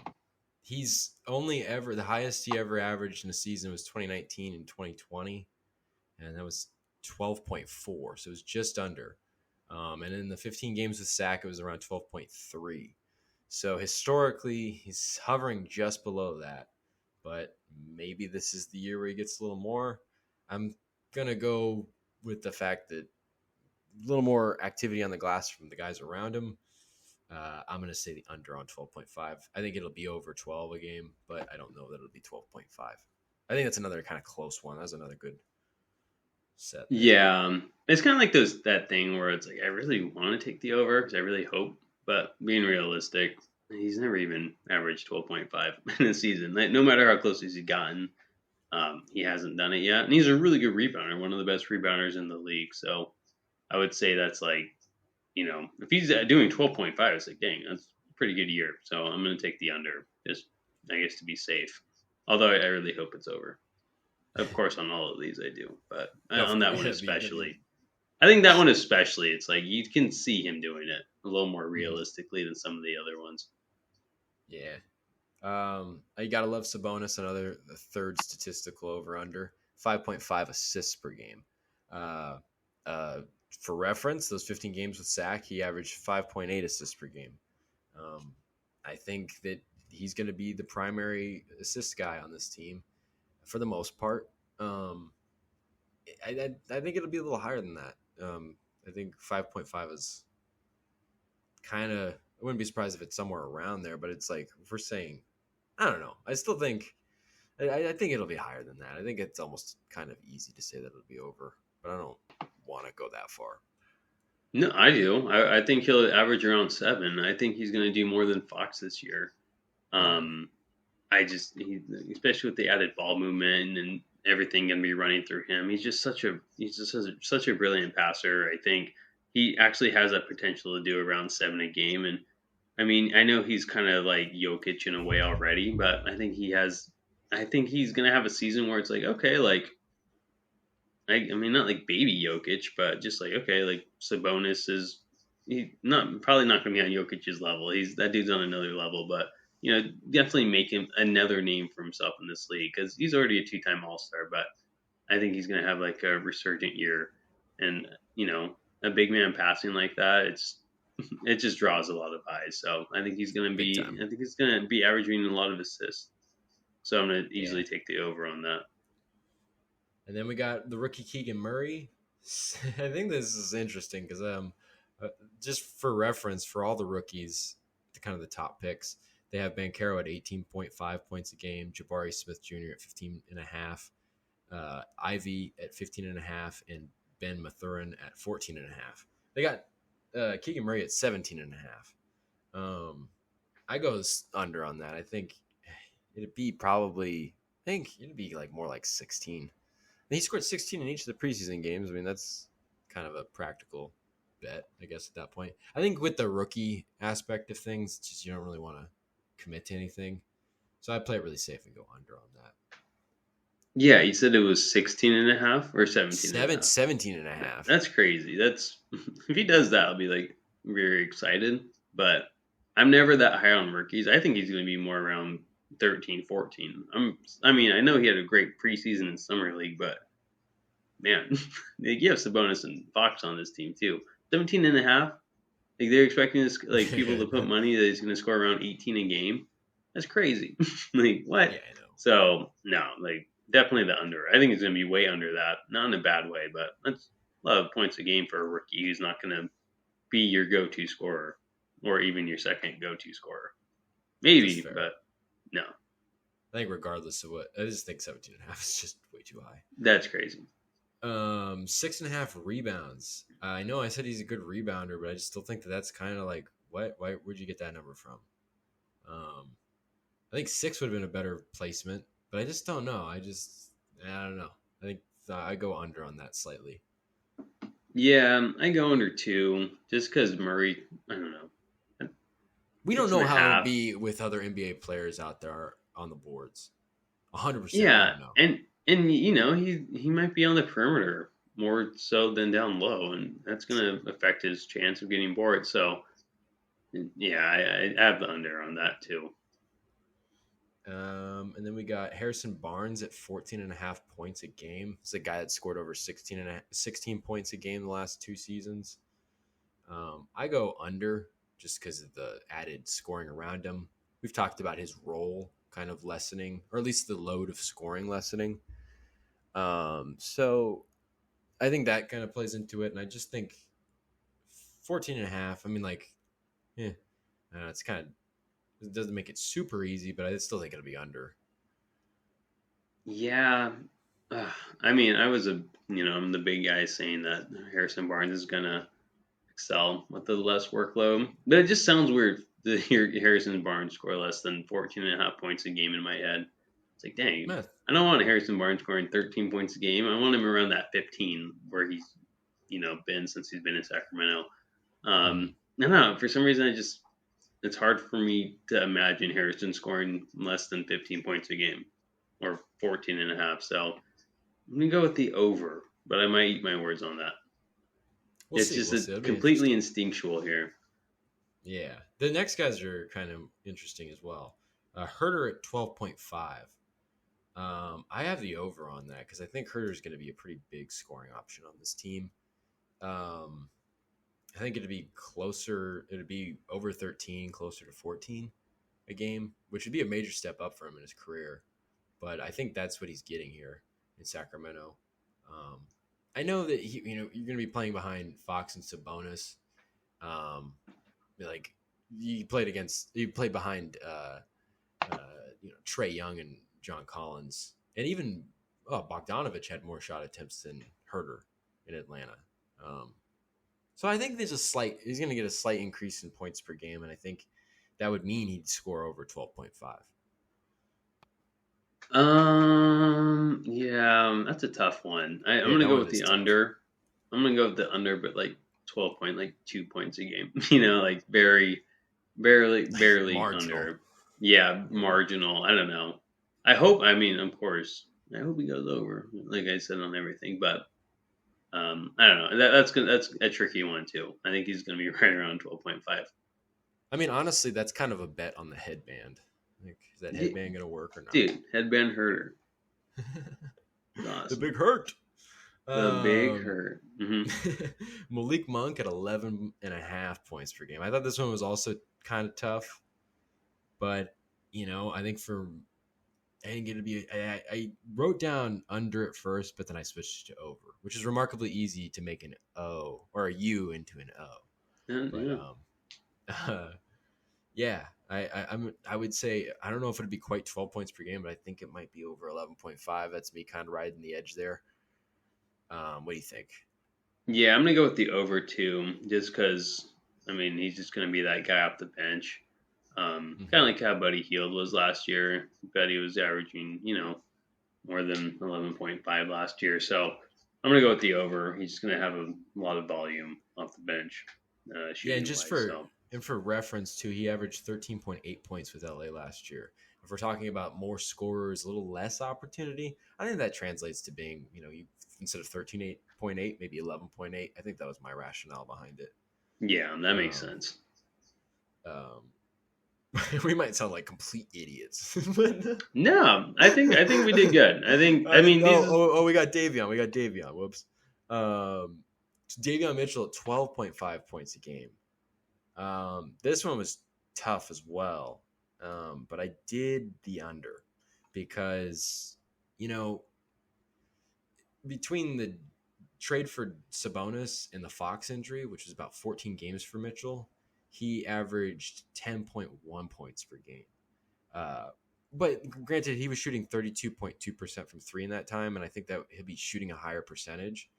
he's only ever, the highest he ever averaged in a season was 2019 and 2020, and that was 12.4, so it was just under. And in the 15 games with Sack, it was around 12.3. So historically, he's hovering just below that, but maybe this is the year where he gets a little more. I'm going to go with the fact that a little more activity on the glass from the guys around him. I'm going to say the under on 12.5. I think it'll be over 12 a game, but I don't know that it'll be 12.5. I think that's another kind of close one. That's another good set there. Yeah, it's kind of like that thing where it's like I really want to take the over because I really hope, but being realistic, he's never even averaged 12.5 in a season. Like, no matter how close he's gotten, he hasn't done it yet, and he's a really good rebounder, one of the best rebounders in the league. So I would say that's like, if he's doing 12.5, it's like, dang, that's a pretty good year. So I'm going to take the under, just I guess to be safe. Although I really hope it's over. Of course, on all of these I do, but No, on that one that'd be especially, I think that one especially, it's like you can see him doing it a little more Mhm. realistically than some of the other ones. Yeah. You gotta love Sabonis. Another third statistical over under 5.5 assists per game. Uh, uh, for reference, those 15 games with Sack, he averaged 5.8 assists per game. Um, I think that he's going to be the primary assist guy on this team for the most part. I think it'll be a little higher than that. I think 5.5 is kind of I wouldn't be surprised if it's somewhere around there. But it's like if we're saying, I don't know. I still think I think it'll be higher than that. I think it's almost kind of easy to say that it'll be over, but I don't want to go that far. No, I do. I think he'll average around 7. I think he's going to do more than Fox this year. Mm. Um, especially with the added ball movement and everything going to be running through him. He's just such a brilliant passer. I think he actually has that potential to do around 7 a game. And I mean, I know he's kind of like Jokic in a way already, but I think he's going to have a season where it's like, okay, like, I mean, not like baby Jokic, but just like, okay, like Sabonis is, he not probably not going to be on Jokic's level. That dude's on another level, but definitely make him another name for himself in this league because he's already a 2-time All Star. But I think he's going to have like a resurgent year, and a big man passing like that, it just draws a lot of eyes. So Big time. I think he's going to be averaging a lot of assists. So I'm going to Yeah. easily take the over on that. And then we got the rookie Keegan Murray. I think this is interesting because just for reference, for all the rookies, kind of the top picks, they have Banchero at 18.5 points a game, Jabari Smith Jr. at 15.5, Ivy at 15.5, and Ben Mathurin at 14.5. They got Keegan Murray at 17.5. I go under on that. I think it'd be probably, I think it'd be like more like 16. And he scored 16 in each of the preseason games. I mean, that's kind of a practical bet, I guess, at that point. I think with the rookie aspect of things, it's just you don't really want to commit to anything. So I play it really safe and go under on that. Yeah, you said it was 16 and a half or 17 and a half. 17 and a half. That's crazy. That's if he does that, I'll be like very excited. But I'm never that high on rookies. I think he's going to be more around 13, 14. I mean, I know he had a great preseason in summer league, but man, you have Sabonis and Fox on this team too. 17 and a half. Like they're expecting this, like people to put money that he's going to score around 18 a game. That's crazy. Like what? Yeah, I know. So no, like definitely the under. I think it's going to be way under that. Not in a bad way, but that's a lot of points a game for a rookie who's not going to be your go-to scorer or even your second go-to scorer. Maybe, but no. I think regardless of what, I just think 17 and a half is just way too high. That's crazy. 6.5 rebounds. I know I said he's a good rebounder, but I just still think that's kind of like, what? Where'd you get that number from? I think 6 would have been a better placement, but I just don't know. I don't know. I think I go under on that slightly. Yeah, I go under 2 just because Murray. I don't know. We don't know how it would be with other NBA players out there on the boards. 100%. Yeah, and he might be on the perimeter more so than down low, and that's going to affect his chance of getting bored. So, yeah, I have the under on that too. And then we got Harrison Barnes at 14.5 points a game. It's a guy that scored over 16 points a game the last 2 seasons. I go under just because of the added scoring around him. We've talked about his role kind of lessening, or at least the load of scoring lessening. So I think that kind of plays into it. And I just think 14.5, I mean, like, it's kind of, it doesn't make it super easy, but I still think it'll be under. Yeah. I mean, I'm the big guy saying that Harrison Barnes is going to excel with the less workload. But it just sounds weird to hear Harrison Barnes score less than 14.5 points a game in my head. It's like, dang, I don't want Harrison Barnes scoring 13 points a game. I want him around that 15 where he's, been since he's been in Sacramento. I don't know. For some reason, it's hard for me to imagine Harrison scoring less than 15 points a game or 14 and a half. So I'm going to go with the over, but I might eat my words on that. It's completely instinctual here. Yeah. The next guys are kind of interesting as well. Herter at 12.5. I have the over on that because I think Herter is going to be a pretty big scoring option on this team. I think it'd be closer. It'd be over 13, closer to 14 a game, which would be a major step up for him in his career. But I think that's what he's getting here in Sacramento. I know that you're going to be playing behind Fox and Sabonis. Like you played behind uh, Trey Young and John Collins, and even Bogdanovich had more shot attempts than Herter in Atlanta. Um, so I think he's going to get a slight increase in points per game, and I think that would mean he'd score over 12.5. Yeah, that's a tough one. I'm Yeah, gonna that go one with is the tough. under. I'm gonna go with the under, but like 12 point, like 2 points a game. Like barely Marginal. under. Yeah, Yeah. marginal. I don't know. I hope. I mean, of course, I hope he goes over. Like I said on everything, but I don't know. That's a tricky one too. I think he's gonna be right around 12.5. I mean, honestly, that's kind of a bet on the headband. Like, is that headband going to work or not? Dude, headband herder. It's The awesome. big hurt. The big Um, hurt. Hmm. Malik Monk at 11.5 points per game. I thought this one was also kind of tough, but I think I didn't get to be. I wrote down under at first, but then I switched to over, which is remarkably easy to make an O or a U into an O. But Yeah. yeah, I would say I don't know if it'd be quite 12 points per game, but I think it might be over 11.5. That's me kind of riding the edge there. What do you think? Yeah, I'm gonna go with the over two, just because. I mean, he's just gonna be that guy off the bench, kind of Mm-hmm. like how Buddy Hield was last year. Buddy was averaging, more than 11.5 last year. So I'm gonna go with the over. He's just gonna have a lot of volume off the bench, Yeah, and shooting just wise. So for reference too, he averaged 13.8 points with LA last year. If we're talking about more scorers, a little less opportunity, I think that translates to being, you instead of 13.8, maybe 11.8. I think that was my rationale behind it. yeah, that makes Um, sense. um, we might sound like complete idiots, but No, I think we did good. I mean these is we got Davion. We got Davion. Whoops. Um, Davion Mitchell at 12.5 points a game. This one was tough as well. But I did the under because, you know, between the trade for Sabonis and the Fox injury, which was about 14 games for Mitchell, he averaged 10.1 points per game. Uh, but granted, he was shooting 32.2% from three in that time, and I think that he'll be shooting a higher percentage.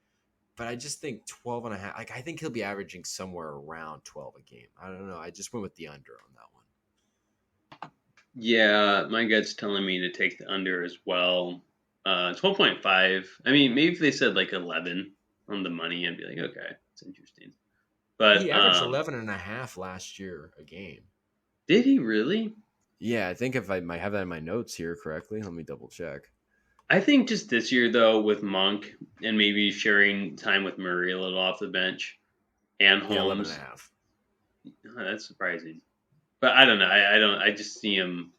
But I just think 12 and a half, like I think he'll be averaging somewhere around 12 a game. I don't know. I just went with the under on that one. Yeah, my gut's telling me to take the under as well. 12.5. I mean, maybe if they said like 11 on the money, I'd be like, okay, it's interesting. He But averaged 11 and a half last year a game. did he really? Yeah, I think if I might have that in my notes here correctly, let me double check. I think just this year though, with Monk and maybe sharing time with Murray a little off the bench and Yeah, 11 and a Holmes, half. that's surprising. But I don't know. I don't. I just see him.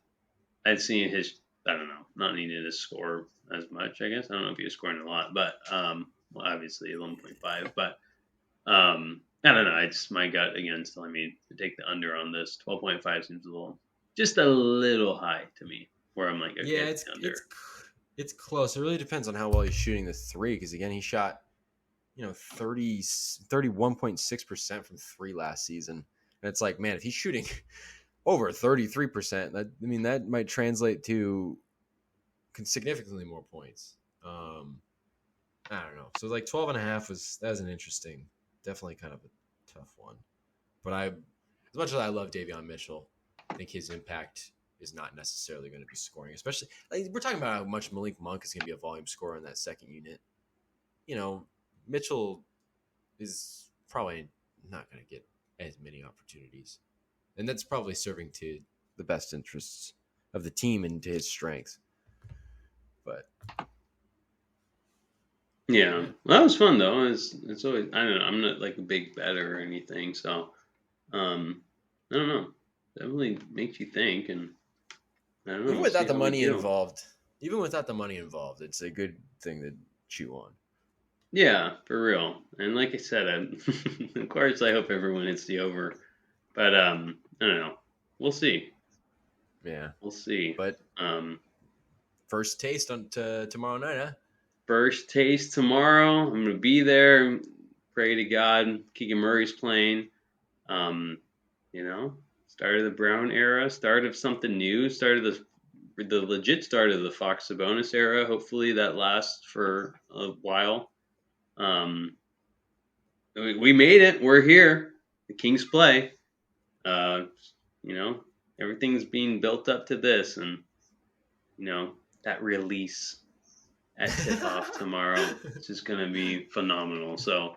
I'd seen his. I don't know. Not needing to score as much. I guess I don't know if he was scoring a lot, but well, obviously 11.5. But I don't know. It's my gut again is telling me to take the under on this. 12.5 seems just a little high to me. Where I'm like, Yeah, okay, take the under. it's close. It really depends on how well he's shooting the three because again, he shot 31.6% from three last season. And it's like, man, if he's shooting over 33%, that might translate to significantly more points. I don't know. So like 12 and a half was an interesting, definitely kind of a tough one. But as much as I love Davion Mitchell, I think his impact is not necessarily going to be scoring, especially like we're talking about how much Malik Monk is going to be a volume scorer in that second unit. Mitchell is probably not going to get as many opportunities. And that's probably serving to the best interests of the team and to his strengths. But Yeah, yeah. well, that was fun though. It's always I don't know. I'm not like a big better or anything, so I don't know. Definitely makes you think, and I don't know. Even We'll see without the how we money do. involved, it's a good thing to chew on. Yeah, for real. And like I said, of course, I hope everyone hits the over, but I don't know. We'll see. Yeah. We'll see. But Um, first taste on to tomorrow night, huh? First taste tomorrow. I'm gonna be there. Pray to God, Keegan Murray's playing. Um, you know, Start of the Brown era, start of something new, start of the legit start of the Fox Sabonis era. Hopefully that lasts for a while. Um, we made it. We're here. The Kings play. Uh, you know, everything's being built up to this, and you know that release at tip off tomorrow. It's just gonna be phenomenal. So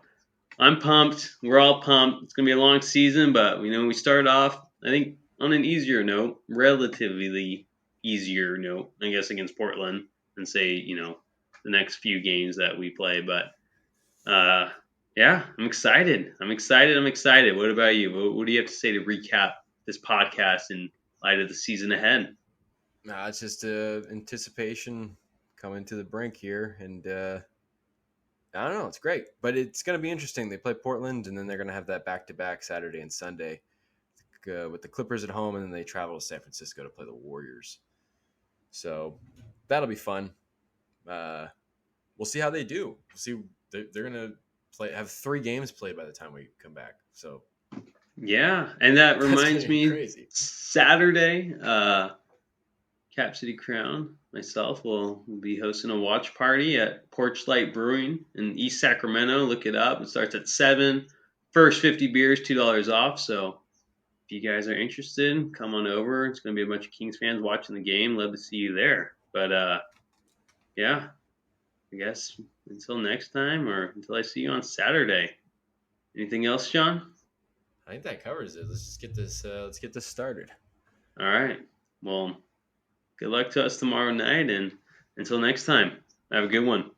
I'm pumped. We're all pumped. It's gonna be a long season, but we start off, I think, on an easier note, relatively easier note, I guess, against Portland, and say the next few games that we play. But uh, yeah, I'm excited. I'm excited. I'm excited. What about you? What do you have to say to recap this podcast in light of the season ahead? Nah, it's just anticipation coming to the brink here, and I don't know. It's great, but it's going to be interesting. They play Portland, and then they're going to have that back-to-back Saturday and Sunday with the Clippers at home, and then they travel to San Francisco to play the Warriors. So that'll be fun. We'll see how they do. We'll see. They're going to have 3 games played by the time we come back. So Yeah, and that that's going reminds to be me, crazy. Saturday, Cap City Crown, myself will be hosting a watch party at Porchlight Brewing in East Sacramento. Look it up. It starts at 7. First 50 beers, $2 off. So if you guys are interested, come on over. It's going to be a bunch of Kings fans watching the game. Love to see you there. But yeah, I guess until next time, or until I see you on Saturday. Anything else, Sean? I think that covers it. Let's just get this. Let's get this started. All right. Well, good luck to us tomorrow night, and until next time, have a good one.